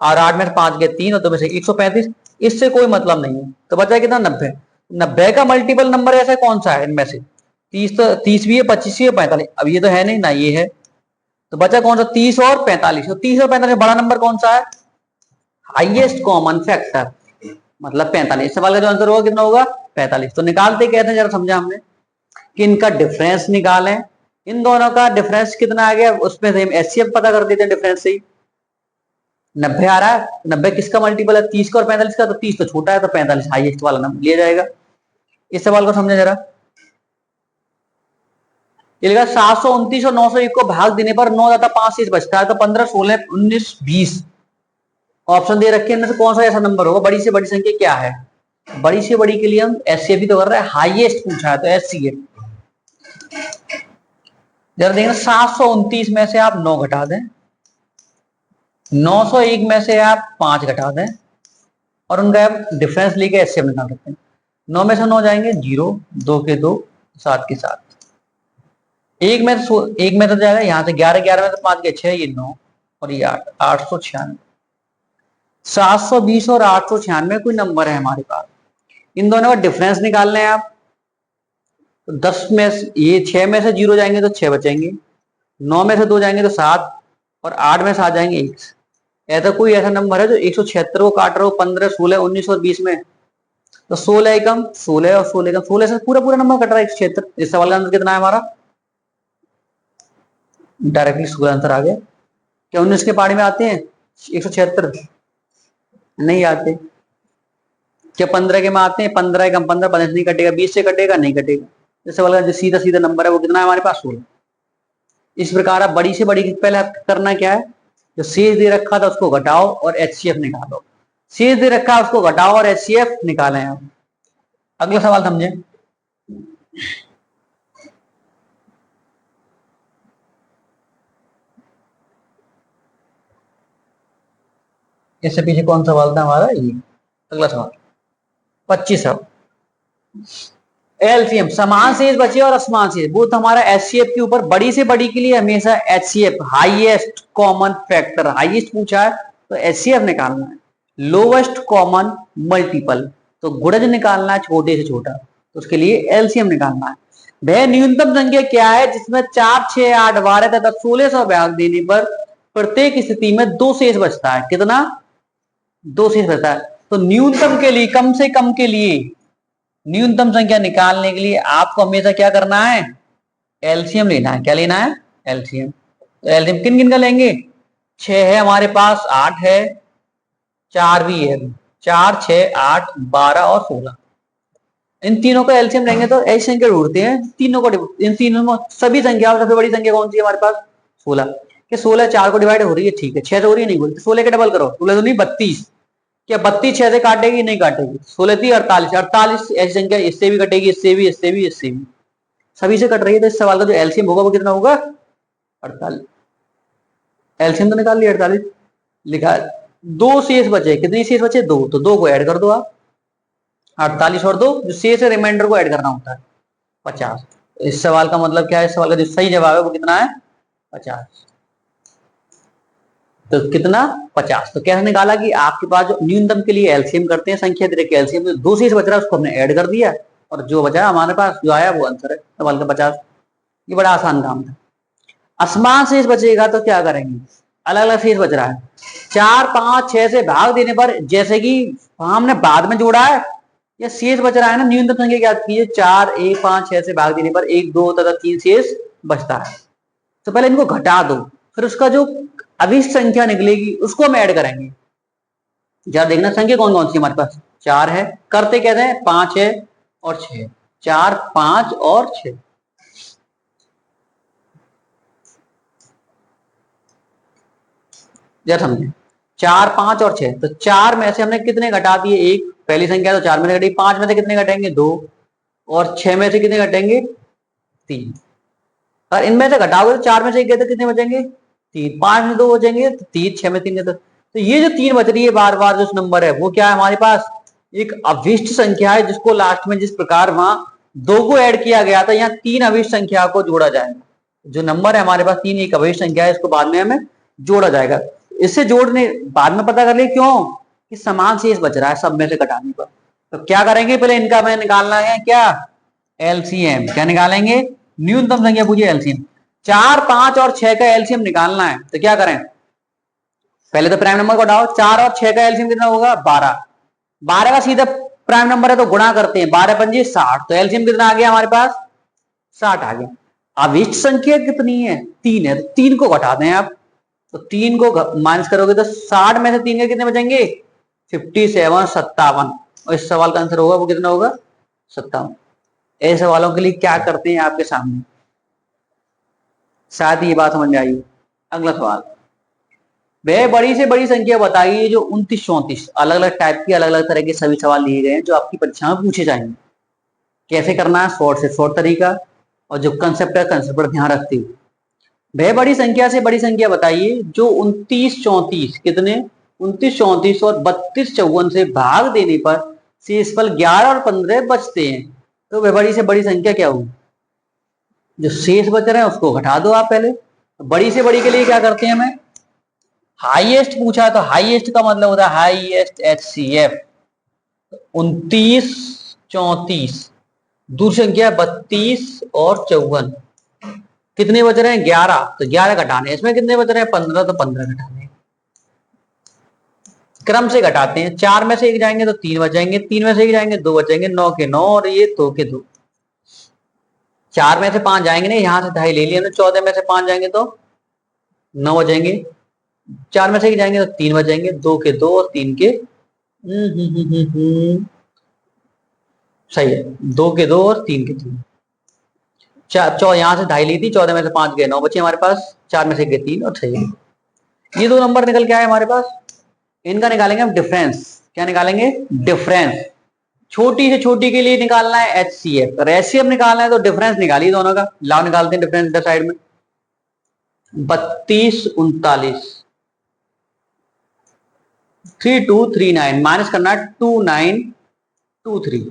और 8 में 5 गए 3 और 2 में से 135। इससे कोई मतलब नहीं है। तो बचा कितना, 90। 90 का मल्टीपल नंबर ऐसा कौन सा है इनमें से, 30 तो 30 भी है, 25 भी है, 45। अब ये तो है नहीं ना, ये है। तो बचा कौन सा, 30 और 45। तो 30 और 45 बड़ा नंबर कौन सा है, हाईएस्ट कॉमन फैक्टर, मतलब 45। सवाल का जो आंसर होगा कितना होगा, 45। तो निकालते कहते हैं, जरा समझा हमने कि इनका डिफरेंस निकालें। इन दोनों का डिफरेंस कितना आ गया, उसमें से हम एचसीएफ पता कर देते हैं डिफरेंस से ही। 90 आ रहा है, 90 किसका मल्टीपल है, 30 का और 45 का। तो 30 तो छोटा है, तो 45 हाईएस्ट वाला नंबर लिया जाएगा। इस सवाल को समझे जरा। ये लिखा 729 और 901 को भाग देने पर 9 ज्यादा 5 शेष बचता है, तो 15 16 19 20 ऑप्शन दे रखे हैं, इनमें से कौन सा ऐसा नंबर होगा, बड़ी से बड़ी संख्या क्या है। बड़ी से बड़ी के लिए हम एचसीएफ भी तो कर रहे हैं, हाईएस्ट पूछा है तो एचसीएफ। जरा देखना, 729 में से आप 9 घटा दें, 901 में से आप 5 घटा दें, और उनका आप डिफरेंस लेके एचसीएफ निकाल सकते हैं। 9 में से 9 जाएंगे 0, 2 के 2, 7 के 7। एक में तो जाएगा यहाँ से 11 11 में से 5 के 6, ये 9 और ये 8, 896। 720 और 896 कोई नंबर है हमारे पास। इन दोनों का डिफरेंस निकालना है आप। तो 10 में ये 6 में से 0 जाएंगे तो 6 बचेंगे, 9 में से 2 जाएंगे तो 7, और 8 में से आ जाएंगे 1। ऐसा कोई ऐसा नंबर है जो 176 को काट रहे हो 15 16 19 और 20 में। तो 16 एकम 16 और 16 एकम 16 से पूरा पूरा नंबर कट रहा है 176। इस सवाल का आंसर कितना है हमारा, डायरेक्टली 16 आंसर आ गया। क्या 19 के पारी में आते हैं 176, नहीं आते। क्या 15 के में आते हैं, 15 एकम 15, 15 नहीं कटेगा, 20 से कटेगा, नहीं कटेगा। इस सवाल का जो सीधा सीधा नंबर है वो कितना है हमारे पास, 16। इस प्रकार आप बड़ी से बड़ी पहले करना क्या है, जो शेष दे रखा था उसको घटाओ और एचसीएफ निकालो। शेष दे रखा है उसको घटाओ और एचसीएफ निकालें आप। अगला सवाल समझे। इससे पीछे कौन सा सवाल था हमारा, ये अगला सवाल। 25 अब एलसीएम समान शेष बचे और असमान शेष, वो तो हमारा एचसीएफ के ऊपर बड़ी से बड़ी के लिए हमेशा HCF highest common factor, highest पूछा है तो एचसीएफ निकालना है। लोवेस्ट कॉमन मल्टीपल, तो गुणज निकालना है छोटे से छोटा, तो उसके लिए एलसीएम निकालना है। वह न्यूनतम संख्या क्या है जिसमें 4, 6, 8, 12 तथा 1600 भाग देने पर प्रत्येक स्थिति में 2 शेष बचता है। कितना? 2 शेष बचता है। तो न्यूनतम के लिए, कम से कम के लिए, न्यूनतम संख्या निकालने के लिए आपको हमेशा क्या करना है? एलसीएम लेना है। क्या लेना है? एलसीएम। तो एलसीएम किन किन का लेंगे? 6 है हमारे पास, 8 है, 4 भी है, 4, 6, 8, 12 और 16। इन तीनों का एलसीएम लेंगे तो ऐसी संख्या ढूंढते हैं तीनों को, इन तीनों में सभी संख्या सबसे बड़ी संख्या कौन सी है हमारे पास? 16। कि 16 4 को डिवाइड हो रही है, ठीक है, 6 से हो रही है, नहीं हो रही, 16 के डबल करो, 16 तो नहीं 32। क्या 32 6 से काटेगी? नहीं काटेगी। 16 थी 48, 48 ऐसी संख्या इससे भी कटेगी, इससे भी, इससे भी, इससे भी, सभी से कट रही है। तो इस सवाल का जो एलसीएम होगा वो कितना होगा? 48। एलसीएम तो निकाल लिया, 48 लिखा। 2 शेष बचे, कितनी शेष बचे? 2, तो 2 को ऐड कर दो आप, 48 और 2 जो शेष है रिमाइंडर को ऐड करना होता है 50। इस सवाल का मतलब क्या है? इस सवाल का जो सही जवाब है वो कितना है? 50। तो कितना? 50। तो कैसे निकाला कि आपके पास जो न्यूनतम के लिए एलसीएम करते हैं, संख्या दे के एलसीएम, तो 2 शेष बच रहा है उसको हमने ऐड कर दिया और जो बचा हमारे पास जो आया वो आंसर है सवाल का 50। ये बड़ा आसान काम था। असमान शेष बचेगा तो क्या करेंगे? अलग अलग शेष बच रहा है, 4, 5, 6 से भाग देने पर, जैसे कि हमने बाद में जोड़ा है, या शेष बच रहा है ना, न्यूनतम संख्या याद कीजिए, 4, 1, 5, 6 से भाग देने पर 1, 2 तथा 3 शेष बचता है। तो पहले इनको घटा दो, फिर उसका जो अभिष्ट संख्या निकलेगी उसको हम ऐड करेंगे। जरा देखना संख्या कौन कौन सी हमारे पास? 4 है, करते कैसे हैं? 5 है और 6, 4, 5 और 6। जरा समझे, 4, 5 और 6, तो 4 में से हमने कितने घटा दिए? 1, पहली संख्या तो 4 में से घटी। 5 में से कितने घटेंगे? 2, और 6 में से कितने घटेंगे? 3। और इनमें से घटाओगे तो 4 में से 1 गए तो कितने बचेंगे? 3। 5 में 2 बचेंगे तो 3, 6 में 3 गए तो ये जो 3 बच रही है बार बार जो नंबर है वो क्या है हमारे पास? एक अभिष्ट संख्या है, जिसको लास्ट में जिस प्रकार वहां 2 को ऐड किया गया था, यहाँ 3 अभिष्ट संख्या को जोड़ा जाएगा। जो नंबर है हमारे पास 3 एक अभिष्ट संख्या है, इसको बाद में हमें जोड़ा जाएगा। इससे जोड़ने बाद में पता कर ले क्यों कि समान शेष बच रहा है सब में से घटाने पर। तो क्या करेंगे? पहले इनका हमें निकालना है क्या? एलसीएम। क्या निकालेंगे? न्यूनतम संख्या पूछिए एलसीएम। 4, 5 और 6 का एलसीएम निकालना है तो क्या करें? पहले तो प्राइम नंबर को हटाओ, 4 और 6 का एलसीएम कितना होगा? 12। 12 का सीधा प्राइम नंबर है तो गुणा करते हैं, 12 पंजे 60, तो एलसीएम कितना आ गया हमारे पास? 60 आ गया। अभिष्ट संख्या कितनी है? 3 है, तो 3 को घटा दें आप, तो 3 को माइनस करोगे तो 60 में से 3 के कितने बचेंगे? 57, 57। और इस सवाल का आंसर होगा वो कितना होगा? 57। ऐसे सवालों के लिए क्या करते हैं आपके सामने, शायद ये बात समझ में आई। अगला सवाल, वह बड़ी से बड़ी संख्या बताइए जो 29, 34, अलग अलग टाइप की, अलग अलग तरह के सभी सवाल लिए गए हैं जो आपकी परीक्षा में पूछे जाएंगे। कैसे करना है? शॉर्ट से शॉर्ट तरीका, और जो कंसेप्ट है कंसेप्ट पर ध्यान रखते हुए। वह बड़ी संख्या से बड़ी संख्या बताइए जो 29, 34, कितने? 29, 34 और 32, 54 से भाग देने पर शेषफल 11 और 15 बचते हैं। तो वह बड़ी से बड़ी संख्या क्या होगी? जो शेष बच रहे हैं उसको घटा दो आप पहले। बड़ी से बड़ी के लिए क्या करते हैं? हमें हाईएस्ट पूछा है तो हाईएस्ट का मतलब होता है हाईएस्ट एचसीएफ। 29, 34, दूसरी संख्या 32 और 54, कितने बच रहे हैं? 11, तो 11 घटाने, इसमें कितने बच रहे हैं? 15, तो 15 घटाने। क्रम से घटाते हैं, 4 में से 1 जाएंगे तो 3 बचेंगे, 3 में से 1 जाएंगे 2 बचेंगे, 9 के 9 और ये 2 के 2। 4 में से 5 जाएंगे नहीं, यहां से 2.5 ले लिया, 14 में से 5 जाएंगे तो 9 बचेंगे, 4 में से 1 जाएंगे तो 3 बचेंगे, 2 के 2 और 3 के सही है, 2 के 2 और 3 के 3। यहां से 2.5 ली थी, 14 में से 5 गए, 9 बचे हमारे पास, 4 में से 1 गए 3 और 6। ये 2 नंबर निकल के आए हमारे पास। इनका निकालेंगे हम डिफरेंस। क्या निकालेंगे? डिफरेंस। छोटी से छोटी के लिए निकालना है एचसीएफ, रेशियो निकालना है तो डिफरेंस निकालिए दोनों का। लाओ निकालते हैं डिफरेंस इधर साइड में। 32, 39, 3239 माइनस करना है 29, 2 3।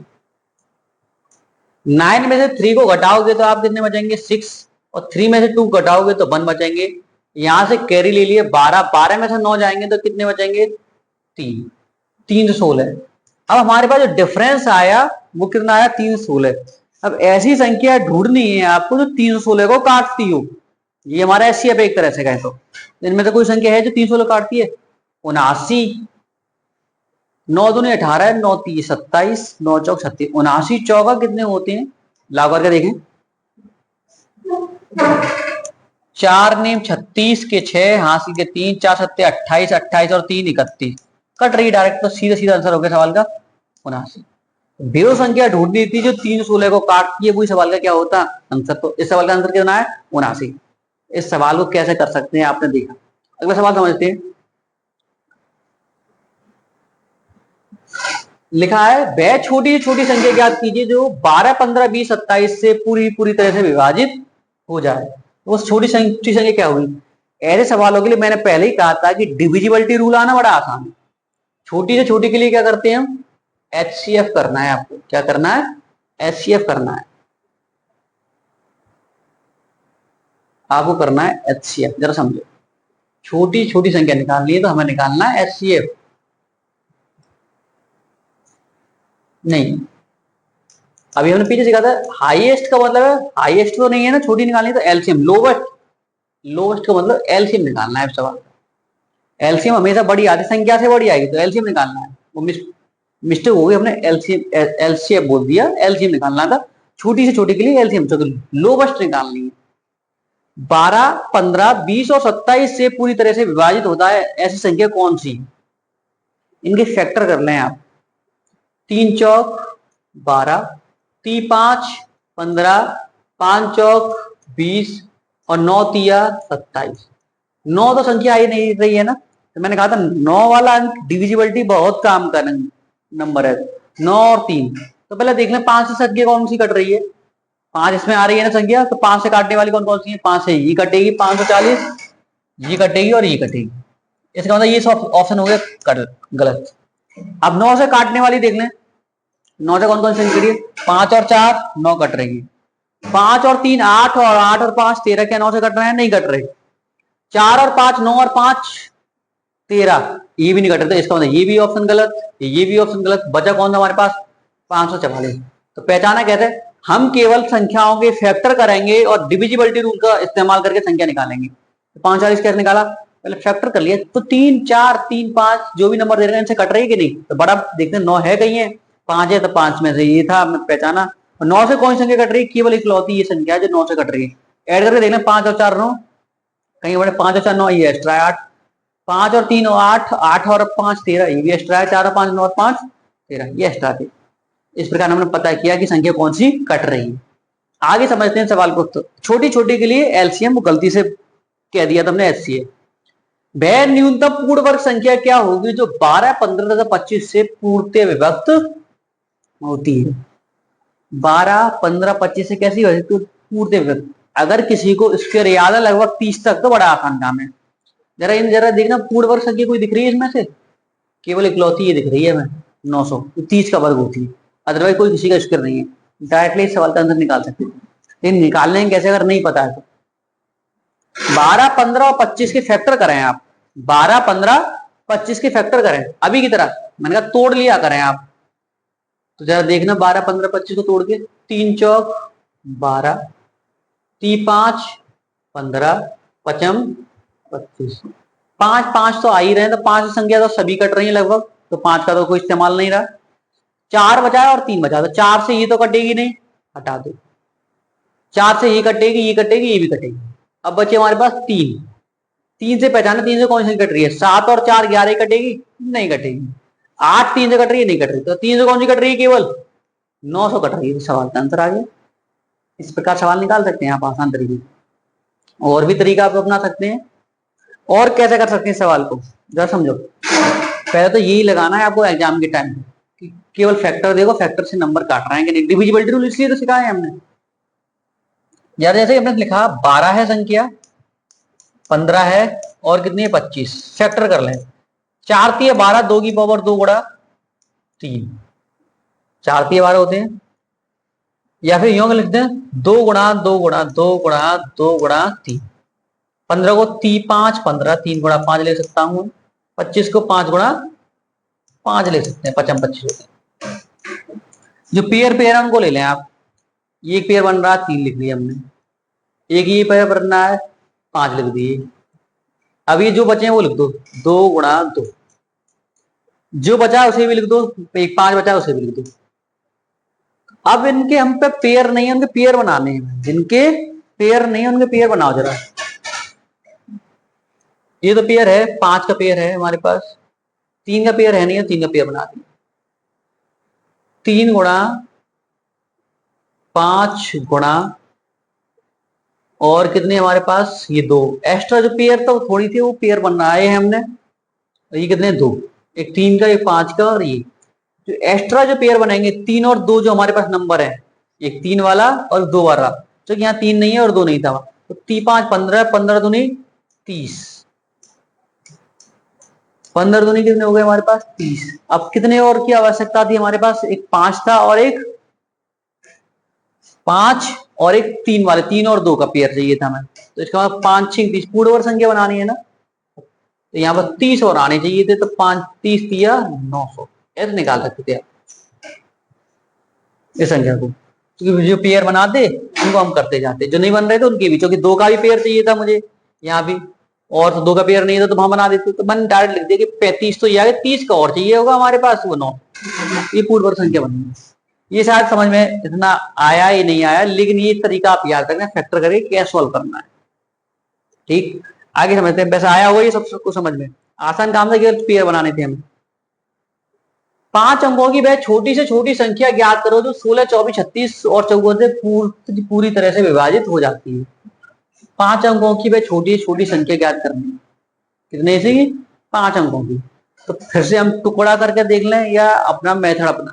9 में से 3 को घटाओगे तो आप कितने बचेंगे 6, और 3 में से 2 घटाओगे तो 1 बचेंगे। यहां से कैरी ले लिए 12, 12 में से 9 जाएंगे तो कितने बचेंगे 3, 316। अब हमारे पास जो डिफरेंस आया वो कितना आया 316। अब ऐसी संख्या ढूंढनी है आपको जो 316 को काटती हो। ये हमारा एचसीएफ एक तरह से कहे तो इनमें से कोई संख्या है जो 316 काटती है। 79, 9 दूनी 18, 9 तीस 27, 9 चौक 36, 79 चौका कितने होते हैं लागू करके देखें। 4 नेम 36 के 6, हासिल के 3, 4 सत्ते 28, 28 और 3 31, कट रही डायरेक्ट, तो सीधा सीधा आंसर हो गया सवाल का 79। बेरो संख्या ढूंढनी थी जो 316 को काटती है, वही सवाल का क्या होता आंसर। तो इस सवाल का आंसर कितना है 79। इस सवाल को कैसे कर सकते हैं आपने देखा। अगला सवाल समझते हैं। लिखा है वह छोटी छोटी संख्या ज्ञात कीजिए जो 12, 15, 20, 27 से पूरी तरह से विभाजित हो जाए। तो वो छोटी संख्या क्या होगी। ऐसे सवालों के लिए मैंने पहले ही कहा था कि डिविजिबिलिटी रूल आना बड़ा आसान है। छोटी से छोटी के लिए क्या करते हैं हम, एचसीएफ करना है। आपको क्या करना है, एचसीएफ करना है। आपको करना है एचसीएफ, जरा समझो। छोटी छोटी संख्या निकालनी है तो हमें निकालना है एचसीएफ। नहीं, अभी हमने पीछे सीखा था हाईएस्ट का मतलब है, हाईएस्ट तो नहीं है ना, छोटी निकालनी है तो एलसीएम। लोवेस्ट, लोवेस्ट का मतलब एलसीएम निकालना है सवाल। एलसीएम हमेशा बड़ी आती संख्या से बड़ी आएगी तो एलसीएम निकालना है। वो मिस्टेक हो गई, हमने एलसीएम एलसीएफ बोल दिया, एलसीएम निकालना था। छोटी से छोटी के लिए एलसीएम, तो लोवेस्ट निकालनी है। 12, 15, 20 और 27 से पूरी तरह से विभाजित होता है ऐसी संख्या कौन सी। इनके फैक्टर कर लें आप। 3 चौक 12, 3 5 15, 5 चौक 20 और 9 तिया 27। 9 तो संख्या आई नहीं रही है ना, तो मैंने कहा था 9 वाला अंक डिविजिबिलिटी बहुत काम का नंबर है। 9 और 3, तो पहले देख लें 5 से संख्या कौन सी कट रही है। 5 इसमें आ रही है ना संख्या, तो 5 से काटने वाली कौन कौन सी है। 5 से ये कटेगी 540, ये कटेगी और ये कटेगी। इसका मतलब ये सब ऑप्शन हो गया गलत। अब 9 से काटने वाली देख लें। 9 से कौन कौन सी संख्या कट रही है। 5 और 4 9 कट रही है। 5 और 3 8 और 8 और 5 13, क्या 9 से कट रहे हैं, नहीं कट रहे। 4 और 5 9 और 5 13, ये भी नहीं कट रहे। तो इसका मतलब ये भी ऑप्शन गलत, ये भी ऑप्शन गलत। बचा कौन था हमारे पास 544। तो पहचाना कहते हैं हम केवल संख्याओं के फैक्टर करेंगे और डिविजिबिलिटी रूल का इस्तेमाल करके संख्या निकालेंगे। तो 540 कैसे निकाला, पहले फैक्टर कर लिया। तो 3 4 3 5 जो भी नंबर दे रहे हैं इनसे कट रही है कि नहीं। तो बड़ा देखते हैं 9 है कहीं है, 5 है, तो 5 में से ये था, हमने पहचाना। 9 से कौन सी संख्या कट रही है, केवल इकलौती ये संख्या है जो 9 से कट रही है। ऐड करके देख लें 5 और 4 9, कहीं बड़े 5 और 4 9, ये एक्स्ट्रा है 8। 5 और 3 8, 8 और 5 13, ये भी एक्स्ट्रा है। 4 और 5 9 और 5 13, ये एक्स्ट्रा थे। इस प्रकार हमने पता किया कि संख्या कौन सी कट रही है। आगे समझते हैं सवाल को। तो छोटी छोटी के लिए एलसीएम वो गलती से कह दिया था हमने एचसीएफ। वह न्यूनतम पूर्ण वर्ग संख्या क्या होगी जो 12, 15 तथा 25 से पूर्णतः विभक्त होती है। 12, 15, 25 से कैसी होती है पूर्णतः विभक्त। अगर किसी को स्क्वायर याद है लगभग 30 तक तो बड़ा आसान काम है। जरा देखना पूर्ण वर्ग संख्या कोई दिख रही है इसमें से, केवल इकलौती ये दिख रही है हमें 900, 30 का वर्ग होती है। अदरवाइज कोई किसी का स्क्वायर नहीं है। डायरेक्टली इस सवाल का आंसर निकाल सकते हैं, लेकिन निकालने हैं कैसे अगर नहीं पता है तो। 12, 15 और 25 के फैक्टर करें आप। 12, 15, 25 के फैक्टर करें अभी की तरह, मैंने कहा तोड़ लिया करें आप। तो जरा देखना 12, 15, 25 को तोड़ के। 3 चौक 12, 3 5 15, 5 25। 5 5 तो आ ही रहे, तो 5 संख्या तो सभी कट रही है लगभग, तो 5 का तो कोई इस्तेमाल नहीं रहा। 4 बचा है और 3 बचा, तो 4 से ये तो कटेगी नहीं, हटा दो। 4 से ये कटेगी, ये कटेगी, ये भी कटेगी। अब बचे हमारे पास 3। 3 से पहचाना 3 से कौन सी कट रही है। 7 और 4 11 कटेगी, नहीं कटेगी। 8 3 से कट रही है, नहीं कट रही। तो 3 से कौन सी कट रही है, केवल 900 कट रही है। तो सवाल का आंसर आ गया। इस प्रकार सवाल निकाल सकते हैं आप आसान तरीके से। और भी तरीका आप अपना सकते हैं। और कैसे कर सकते हैं सवाल को, जरा समझो। पहले तो यही लगाना है आपको एग्जाम के टाइम कि केवल फैक्टर देखो, फैक्टर से नंबर काट रहे हैं कि नहीं। डिविजिबिलिटी रूल इसलिए तो सिखाया है हमने। यार जैसे हमने लिखा 12 है संख्या, 15 है और कितनी है 25, फैक्टर कर लें। 4 3 12, 2 की पावर 2 गुणा 3, 4 तिया 12 होते हैं। या फिर यूं लिख दें 2 गुणा 2 गुणा 2 गुणा 2 गुणा 3। 15 को 5 15, 3 गुणा 5 ले सकता हूँ। 25 को 5 गुणा 5 ले सकते हैं, 55 25 होते हैं। जो पेयर पेयर है उनको ले लें आप। ये एक पेयर बन रहा है 3 लिख दिया हमने, एक ये पेयर बनना है 5 लिख दिए। अब ये जो बचे हैं वो लिख दो 2 गुणा 2। जो बचा है उसे भी लिख दो, एक 5 बचा है उसे भी लिख दो। अब इनके हम पे पेयर नहीं है, उनके पेयर बनाने हैं। जिनके पेयर नहीं है उनके पेयर बनाओ जरा। ये तो पेयर है, 5 का पेयर है हमारे पास, 3 का पेयर है नहीं है, 3 का पेयर बना दिया। 3 गुणा 5 गुणा और कितने हमारे पास, ये 2 एक्स्ट्रा जो पेयर था वो थोड़ी थी, वो पेयर बनाए हैं हमने। ये कितने 2, एक 3 का एक 5 का, और ये जो एक्स्ट्रा जो पेयर बनाएंगे 3 और 2 जो हमारे पास नंबर है, एक 3 वाला और 2 वाला, जो यहाँ 3 नहीं है और 2 नहीं था, तो 3 5 15, 15 दूनी 30, 15 दूनी कितने हो गए हमारे पास 30। अब कितने और की आवश्यकता थी हमारे पास, एक 5 था और एक 5 और एक 3 वाले, 3 और 2 का पेयर चाहिए था हमें। तो इसका मतलब 5 6 30 पूर्ण वर्ग संख्या बनानी है ना, तो यहाँ पर 30 और आने चाहिए थे, तो 5 30 दिया 900, ऐसे निकाल सकते थे आप इस संख्या को। क्योंकि जो पेयर बनाते उनको हम करते जाते, जो नहीं बन रहे थे उनके भी, क्योंकि 2 का भी पेयर चाहिए था मुझे यहाँ भी, और तो 2 का पेयर नहीं था तो वहां बना देते। तो मैंने डायरेक्ट लिख दिया कि 35 तो ये आ गया, 30 का और चाहिए होगा हमारे पास, वो 9। ये पूर्ण वर्ग संख्या बन गई। ये शायद समझ में इतना आया ही नहीं आया, लेकिन ये तरीका आप याद रखना, फैक्टर करके कैसे सॉल्व करना है। ठीक, आगे समझते हैं। वैसे आया हुआ ये सबको समझ में, आसान काम था, केवल पेयर बनाने थे हमें। 5 अंकों की वह छोटी से छोटी संख्या ज्ञात करो जो 16 24 36 और 54 से पूरी तरह से विभाजित हो जाती है। 5 अंकों की वह छोटी से छोटी संख्या ज्ञात करनी है। कितने से? 5 अंकों की। तो फिर से हम टुकड़ा करके देख लें या अपना मेथड अपना,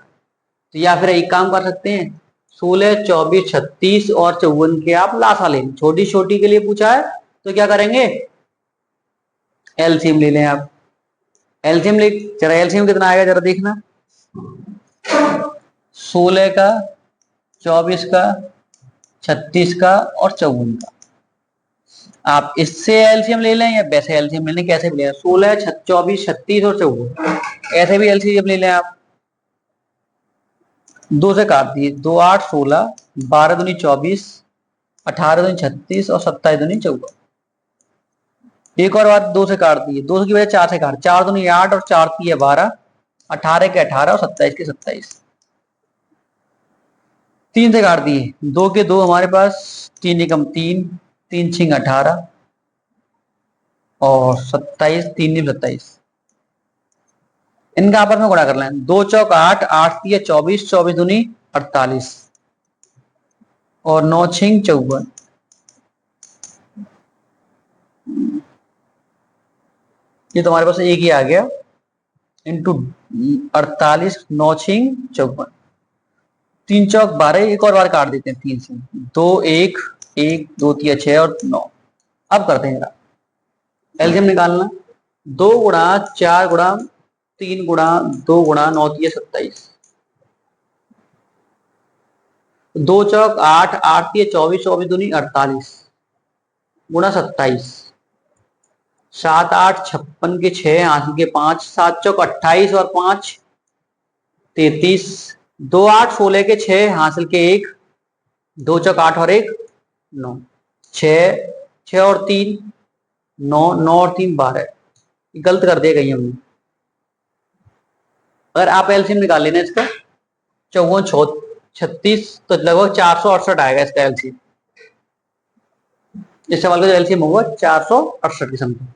तो या फिर एक काम कर सकते हैं, 16 24 36 और 54 के आप लासा लें। छोटी छोटी के लिए पूछा है तो क्या करेंगे, एलसीएम ले लें आप। एलसीएम ले, जरा एलसीएम कितना आएगा जरा देखना। 16 का, 24 का, 36 का और 54 का। आप इससे एलसीएम ले लें या वैसे एलसीएम ले लें, कैसे भी ले लें, 16 24 36 और 54, ऐसे भी एलसीएम ले लें आप। 2 से काट दिए, 2 8 16, 12 दूनी 24, 18 दूनी 36 और 27 दूनी 54। एक और बात, 2 से काट दिए, 2 की वजह 4 से काट, 4 दूनी 8 और 4 की है 12, 18 के 18 और 27 के 27। 3 से काट दिए, 2 के 2 हमारे पास, 3 एकम 3, 3 छिंग 18 और 27, 3 नीम 27। इनका आपस में गुणा कर लें, 2 चौक 8, 8 की 24, 24 दूनी 48 और 9 छिंग 54। ये तो हमारे पास एक ही आ गया, इंटू 48, 9 छिंग 54, 3 चौक 12। एक और बार काट देते हैं 3 से, 2 1 1 2 3 6 और 9। अब करते हैं एलसीएम निकालना, 2 गुणा 4 गुणा 3 गुणा 2 गुणा 9 3 27, 2 चौक 8, 8 3 24, 24 दूनी 48 गुणा 27, 7 8 56 के 6, हासिल के 5, 7 चौक 28 और 5 33, 2 8 16 के 6, हासिल के 1, 2 चौक 8 और 1 9, 6 6 और 3 9, 9 और 3 12। गलत कर दिया कहीं हमने। अगर आप एलसीएम निकाल लेना इसका, 54 36, तो लगभग 468 आएगा इसका एलसीएम। इस सवाल का जो एलसीएम होगा 468 की समथिंग।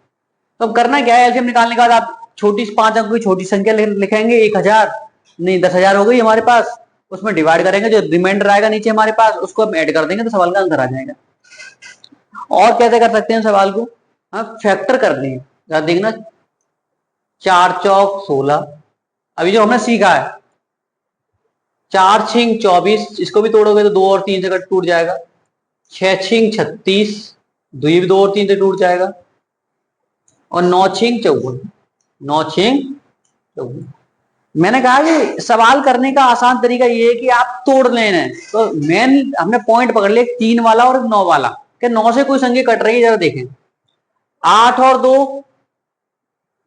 तो अब करना क्या है, एलसीएम निकालने के बाद आप छोटी 5 अंक की छोटी संख्या लिखेंगे, 1000 नहीं 10,000 हो गई हमारे पास, उसमें डिवाइड करेंगे, जो रिमाइंडर आएगा नीचे हमारे पास उसको हम ऐड कर देंगे, तो सवाल का आंसर आ जाएगा। और कैसे कर सकते हैं सवाल को, हाँ फैक्टर करने हैं। देखना 4 चौक 16, अभी जो हमने सीखा है, 4 छिंग 24, इसको भी तोड़ोगे तो 2 और 3 से टूट जाएगा, 6 छिंग 36, 2 भी 2 और 3 से टूट जाएगा, और 9 छिंग 54, 9 छिंग 54, मैंने कहा कि सवाल करने का आसान तरीका ये है कि आप तोड़ लेना है। तो मेन हमने पॉइंट पकड़ लिया 3 वाला और 9 वाला, कि 9 से कोई संख्या कट रही है, जरा देखें। 8 और 2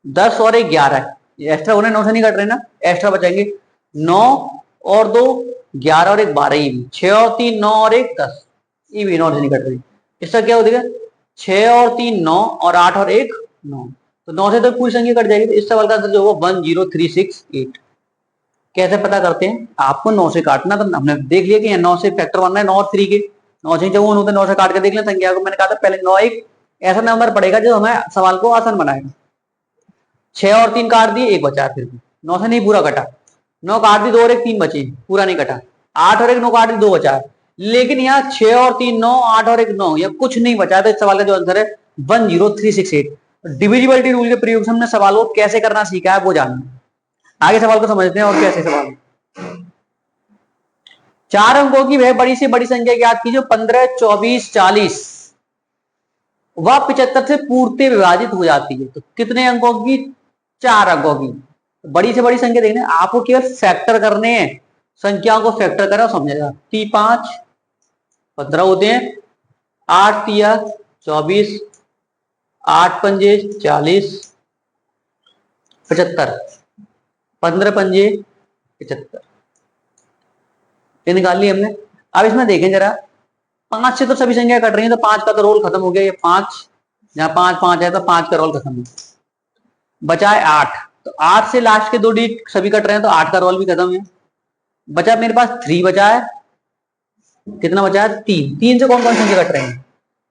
10 और 1 11, एक्स्ट्रा होने 9 से नहीं कट रहे ना, एक्स्ट्रा बचाएंगे। 9 और 2 11 और 1 12, ही 6 और 3 9 और 1 10, ये भी 9 से नहीं कट रही। इसका क्या हो जाएगा 6 और 3 9 और 8 और 1 9, तो 9 से तो पूरी संख्या कट जाएगी। तो इस सवाल का आंसर जो होगा 10368। कैसे पता करते हैं, आपको 9 से काटना, तो हमने देख लिया कि 9 से फैक्टर बनना है 9 और 3 के, 9 से जब होते 9 से काट के देख लें संख्या को। मैंने कहा था पहले 9 एक ऐसा नंबर पड़ेगा जो हमें सवाल को आसान बनाएगा। 6 और 3 काट दिए, 1 बचा, फिर 9 से नहीं पूरा कटा। 9 काट दी, 2 और 1 3 बचे, पूरा नहीं कटा। 8 और 1 9 काट दी, 2 बचा। लेकिन यहाँ 6 और 3 9, 8 और 1 9, यह कुछ नहीं बचा। तो इस सवाल का जो आंसर है 10368। डिविजिबिलिटी रूल के प्रयोग से हमने सवाल को कैसे करना सीखा है वो जानना। आगे सवाल को समझते हैं और कैसे सवाल। 4 अंकों की वह बड़ी से बड़ी संख्या याद कीजिए 15 24 40 वह 75 से पूर्णतः विभाजित हो जाती है। तो कितने अंकों की, 4 अंकों की बड़ी से बड़ी संख्या देखने, आपको केवल फैक्टर करने हैं, संख्याओं को फैक्टर करें और समझेगा। 3 5 15 होते हैं, 8 तिया 24, 8 पंजे 40, 75, 15 पंजे 75, ये निकाल लिया हमने। अब इसमें देखें जरा, 5 से तो सभी संख्या कट रही है, तो 5 का तो रोल खत्म हो गया। ये 5, जहां 5 5 है तो 5 का रोल खत्म है, बचा है 8। तो 8 से लास्ट के 2 डिजिट सभी कट रहे हैं, तो 8 का रोल भी खत्म है। बचा मेरे पास 3 बचा है। कितना बचा है 3। 3 से कौन कौन संख्या कट रहे हैं,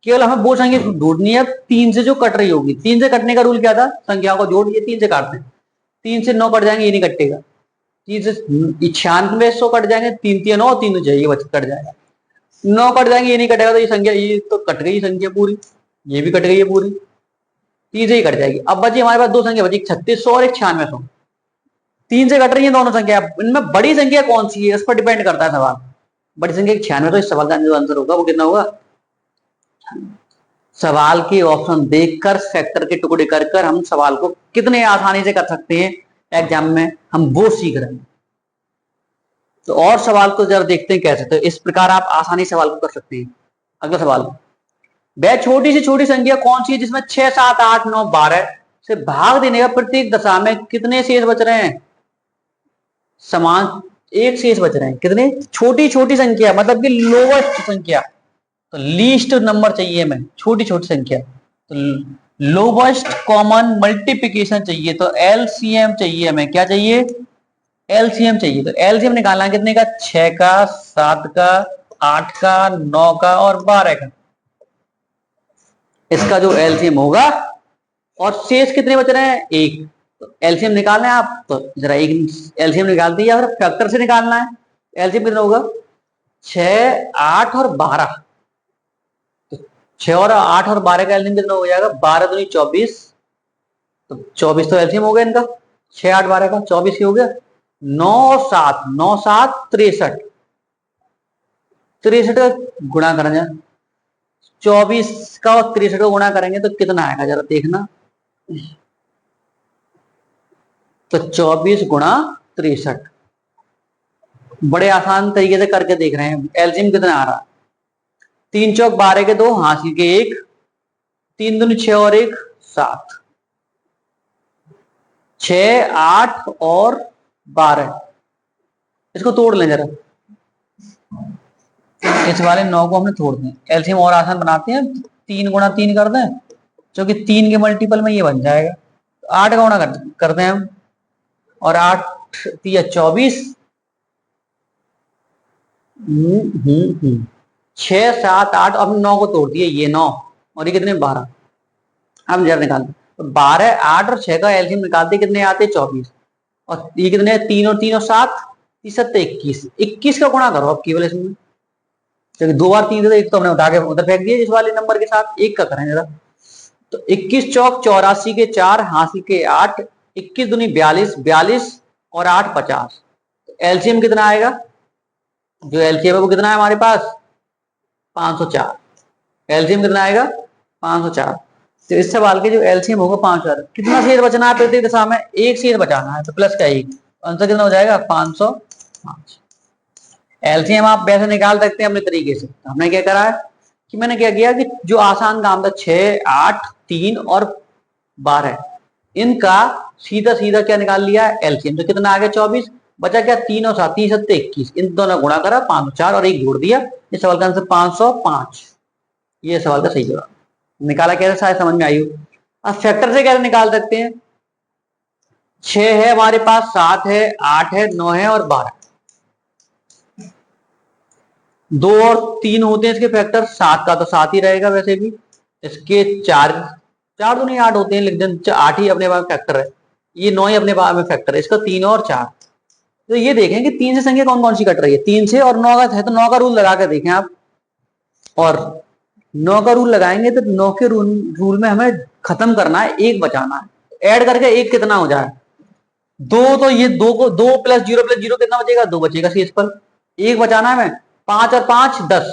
केवल हमें वो संख्या ढूंढनी है 3 से जो कट रही होगी। 3 से कटने का रूल क्या था, संख्याओं को जोड़, ये 3 से काटते हैं। 3 से 9 कट जाएंगे, ये नहीं कटेगा। 3 से 96 100 कट जाएंगे, 3 3 9 3 जाइए कट जाएगा। 9 कट जाएंगे, ये नहीं कटेगा। तो ये संख्या, ये तो कट गई संख्या पूरी, ये भी कट गई है पूरी, 3 से ही कट जाएगी। अब बची हमारे पास 2 संख्या बची, 3600 और 9600। 3 से कट रही है दोनों संख्या। इनमें बड़ी संख्या कौन सी है, इस पर डिपेंड करता है सवाल। बड़ी संख्या 96, तो इस सवाल का जो आंसर होगा वो कितना होगा। सवाल के ऑप्शन देखकर फैक्टर के टुकड़े कर कर हम सवाल को कितने आसानी से कर सकते हैं एग्जाम में, हम वो सीख रहे हैं। तो और सवाल को जरा देखते हैं कैसे। तो इस प्रकार आप आसानी सवाल को कर सकते हैं। अगला सवाल, वह छोटी से छोटी संख्या कौन सी है जिसमें 6 7 8 9 12 से भाग देने का प्रत्येक दशा में कितने शेष बच रहे हैं, समान एक शेष बच रहे हैं। कितने, छोटी छोटी संख्या मतलब कि लोवेस्ट संख्या, तो लीस्ट नंबर चाहिए हमें, छोटी छोटी संख्या। तो लोवेस्ट कॉमन मल्टीप्लिकेशन चाहिए, तो एलसीएम चाहिए हमें। क्या चाहिए, एलसीएम चाहिए। तो एलसीएम निकालना है कितने का, 6 का 7 का 8 का 9 का और 12 का। इसका जो एलसीएम होगा, और शेष कितने बच रहे हैं, 1। तो एलसीएम निकालना है आप, तो जरा एक एलसीएम निकाल दिया, और फैक्टर से निकालना है। एलसीएम कितना होगा, 6 8 और 12। तो 6 और 8 और 12 का एलसीएम कितना हो जाएगा, 12 दूनी 24। तो 24 तो एलसीएम हो गया इनका, 6 8 12 का, 24 ही हो गया। 9 और 7, 9 7 63, 63 का गुणा करेंगे, 24 का और 63 का गुणा करेंगे तो कितना आएगा जरा देखना। तो 24 गुणा 63, बड़े आसान तरीके से करके देख रहे हैं। एलसीएम कितना आ रहा, 3 चौक 12 के 2, हासिल के 1, 3 दूनी 6 और 1 7, 6 8 और 12। इसको तोड़ लें जरा, इस वाले 9 को हमने तोड़ दें, एलसीएम और आसान बनाते हैं। 3 गुणा 3 कर दें, क्योंकि 3 के मल्टीपल में ये बन जाएगा। 8 का गुणा कर दें हम, और 8 3 24, 6 7 8, अब 9 को तोड़ दिए, ये 9 और ये कितने 12। हम जरा निकालते, तो 12 8 और 6 का एलसीएम निकालते कितने आते, 24। और ये कितने, 3 और 3 और 7, 7 21, 21 का गुणा करो अब केवल इसमें, क्योंकि 2 बार 3 थे, एक तो हमने उठा के उधर फेंक दिया इस वाले नंबर के साथ, एक का करें जरा। तो 21 चौक 84 के 4, हासिल के 8, 21 दूनी 42, 42 और 8 50। तो एलसीएम कितना आएगा, जो एलसीएम है वो कितना है हमारे पास, 504। एलसीएम कितना आएगा, 504। तो इस सवाल के जो एलसीएम होगा 504। कितना शेष बचना है प्रत्येक दशा में, एक शेष बचाना है, तो प्लस का 1। आंसर कितना हो जाएगा 505। एलसीएम आप वैसे निकाल सकते हैं अपने तरीके से। हमने क्या करा है कि मैंने क्या किया कि जो आसान काम था 6, 8, 3 और 12, इनका सीधा सीधा क्या निकाल लिया है एलसीएम। तो कितना आ गया 24, बचा क्या 3 और 7, 3 7 21, इन दोनों गुणा करा 504 और एक जोड़ दिया। इस सवाल का आंसर 505। ये सवाल का सही जवाब निकाला। कैसे शायद समझ में आई हो। अब फैक्टर से कैसे निकाल सकते हैं। 6 है हमारे पास, 7 है, 8 है, 9 है और 12। 2 और 3 होते हैं इसके फैक्टर, 7 का तो 7 ही रहेगा वैसे भी। इसके 4 4 दूनी 8 होते हैं, लेकिन 8 ही अपने पास फैक्टर है। ये 9 ही अपने पास में फैक्टर है, इसका 3 और 4। तो ये देखें कि 3 से संख्या कौन कौन सी कट रही है। 3 से और 9 का है तो 9 का रूल लगा कर देखें आप, और 9 का रूल लगाएंगे तो 9 के रूल में हमें खत्म करना है, एक बचाना है। ऐड करके एक कितना हो जाए 2, तो ये 2 को 2 प्लस 0 प्लस 0 कितना बचेगा 2 बचेगा शेष पर। एक बचाना है हमें, 5 और 5 10,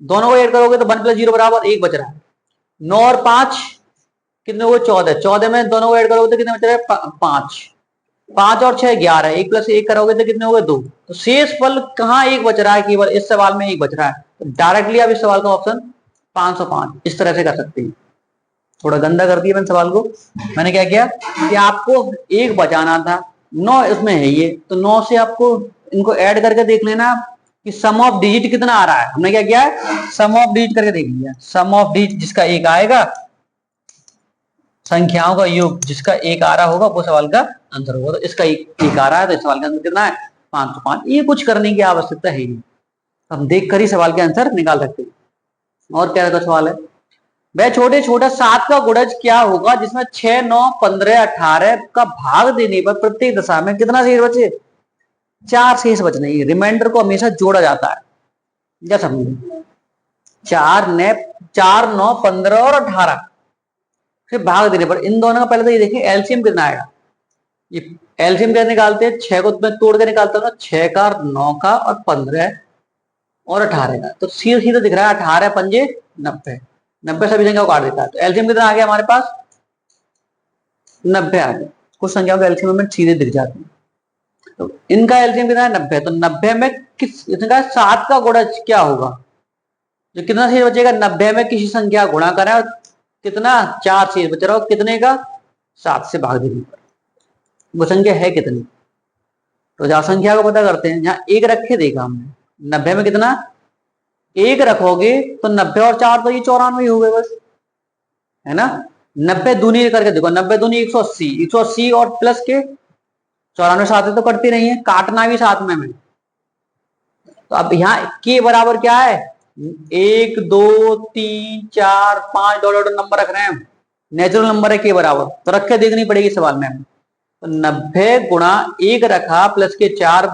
दोनों को ऐड करोगे तो 1 प्लस 0 बराबर 1 बच रहा है। 9 और 5 कितने हुए 14, 14 में दोनों को ऐड करोगे तो कितने बच रहे हैं 5, 5 और 6 11, 1 प्लस 1 करोगे तो कितने हो गए 2। तो शेष फल कहाँ एक बच रहा है, केवल इस सवाल में एक बच रहा है। तो डायरेक्टली आप इस सवाल का ऑप्शन 505 इस तरह से कर सकते हैं। थोड़ा गंदा कर दिया मैंने सवाल को। मैंने क्या किया कि आपको एक बचाना था, 9 इसमें है ये, तो 9 से आपको इनको ऐड करके देख लेना कि सम ऑफ डिजिट कितना आ रहा है। हमने क्या किया है सम ऑफ डिजिट करके देख लिया। सम ऑफ डिजिट जिसका एक आएगा, संख्याओं का योग जिसका एक आ रहा होगा वो सवाल का आंसर होगा। तो इसका एक आ रहा है तो इस सवाल का आंसर कितना है 505। ये कुछ करने की आवश्यकता है ही नहीं, हम देख कर ही सवाल के आंसर निकाल सकते हैं। और क्या रहता सवाल है, वह छोटे छोटा 7 का गुणज क्या होगा जिसमें 6, 9, 15, 18 का भाग देने पर प्रत्येक दशा में कितना शेष बचे 4 शेष बचने। रिमाइंडर को हमेशा जोड़ा जाता है, क्या समझे 4, 9, 15 और 18 फिर भाग देने पर इन दोनों का पहले तो ये देखिए एलसीएम कितना आएगा। ये एलसीएम कैसे निकालते हैं, 6 को मैं तोड़ के निकालता हूँ ना, 6 का, 9 का और 15 और 18 का। तो सीधा सीधा दिख रहा है 18 पंजे 90, 90 सभी संख्या को काट देता है। तो एलसीएम कितना आ गया हमारे पास 90 आ गया। कुछ संख्याओं के एलसीएम में सीधे दिख जाते हैं। तो इनका एलसीएम कितना है 90। तो 90 में किस इनका 7 का गुणज क्या होगा, जो कितना शेष बचेगा 90 में किसी संख्या गुणा करें और कितना 4 शेष बच रहा हो, कितने का 7 से भाग देने पर वो संख्या है कितनी। तो जहां संख्या को पता करते हैं, जहां एक रखे देखा हमने 90 में कितना एक रखोगे तो 90 और 4 तो ये 94 हो गए बस, है ना। 90 दूनी करके देखो, 90 दूनी 180, 180 और प्लस के 94 साथ तो करती नहीं है, काटना भी साथ में तो अब यहाँ के बराबर क्या है 1 2 3 4 5 डॉट नंबर रख रहे हैं, नेचुरल नंबर है के बराबर, तो रख के देखनी पड़ेगी सवाल में। तो 90 गुणा 1 रखा प्लस के 4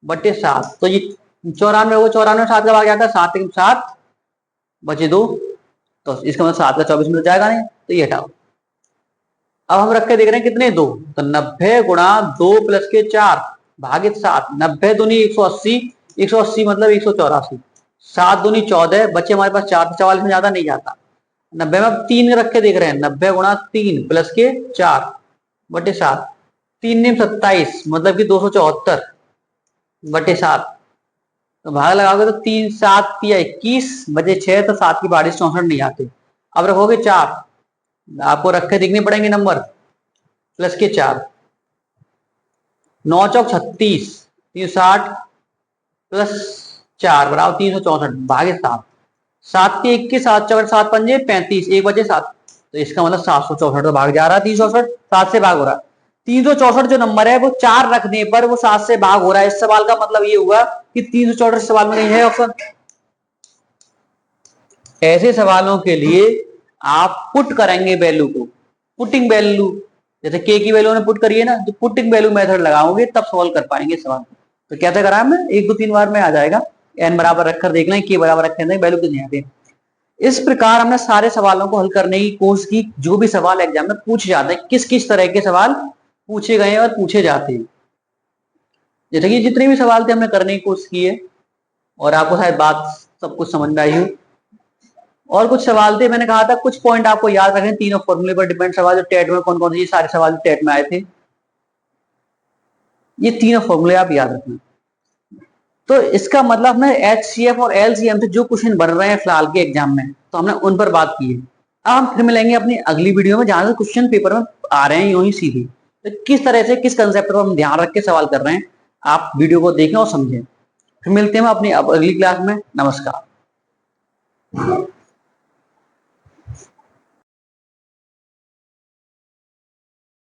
बटे 7, तो ये 94 होगा। 94 7 का भाग क्या था 7 7 बचे 2, तो इसका मतलब 7 का 24 मिल जाएगा नहीं, तो ये हटाओ। अब हम रख के देख रहे हैं कितने 2, तो 90 गुणा 2 प्लस के 4 भागित 7, 90 दूनी 180, 180 मतलब 184, 7 दूनी 14 बचे हमारे पास 4, 44 में ज्यादा नहीं जाता। 90 में 3 रख के देख रहे हैं, 90 गुणा 3 प्लस के 4 बटे 7, 3 ने 27 मतलब कि 274 बटे 7, तो भाग लगाओगे तो 3 7 या 21 बचे 6, तो 7 की बारिश 64 नहीं आते। अब रखोगे 4, आपको रखे दिखने पड़ेंगे नंबर, प्लस के 4, 9 चौक 36, 360 प्लस 4 बराबर 364 भागे 7, 7 के 21, 7 चौक 7 पंजे 35, एक बचे 7, तो इसका मतलब 764 तो भाग जा रहा है, 364 7 से भाग हो रहा है। 364 जो नंबर है वो 4 रखने पर वो 7 से भाग हो रहा है। इस सवाल का मतलब ये हुआ कि 364 सवाल में नहीं है ऑप्शन। ऐसे सवालों के लिए आप पुट करेंगे वैल्यू को, पुटिंग वैल्यू, जैसे के की वैल्यू ने पुट करिए ना, तो पुटिंग वैल्यू मेथड लगाओगे तब सॉल्व कर पाएंगे सवाल। तो कैसे करा मैं 1 2 3 बार में आ जाएगा, एन बराबर रखकर देख लें, के बराबर रखकर वैल्यू कितनी आती है। इस प्रकार हमने सारे सवालों को हल करने की कोशिश की, जो भी सवाल एग्जाम में पूछे जाते हैं, किस किस तरह के सवाल पूछे गए और पूछे जाते हैं। जैसे कि जितने भी सवाल थे हमने करने की कोशिश की है, और आपको शायद बात सब कुछ समझ में आई हो। और कुछ सवाल थे, मैंने कहा था कुछ पॉइंट आपको याद रखें, तीनों फॉर्मूले पर डिपेंड सवाल जो टेट में कौन कौन से सारे सवाल टेट में आए थे। ये तीनों फॉर्मूले आप याद रखना। तो इसका मतलब हमने HCF और LCM से जो क्वेश्चन बन रहे हैं फिलहाल के एग्जाम में, तो हमने उन पर बात की है। अब हम फिर मिलेंगे अपनी अगली वीडियो में जहां से क्वेश्चन पेपर में आ रहे हैं यूं ही सीधे, तो किस तरह से किस कंसेप्ट पर हम ध्यान रख के सवाल कर रहे हैं, आप वीडियो को देखें और समझें। फिर मिलते हैं अपनी अगली क्लास में। नमस्कार।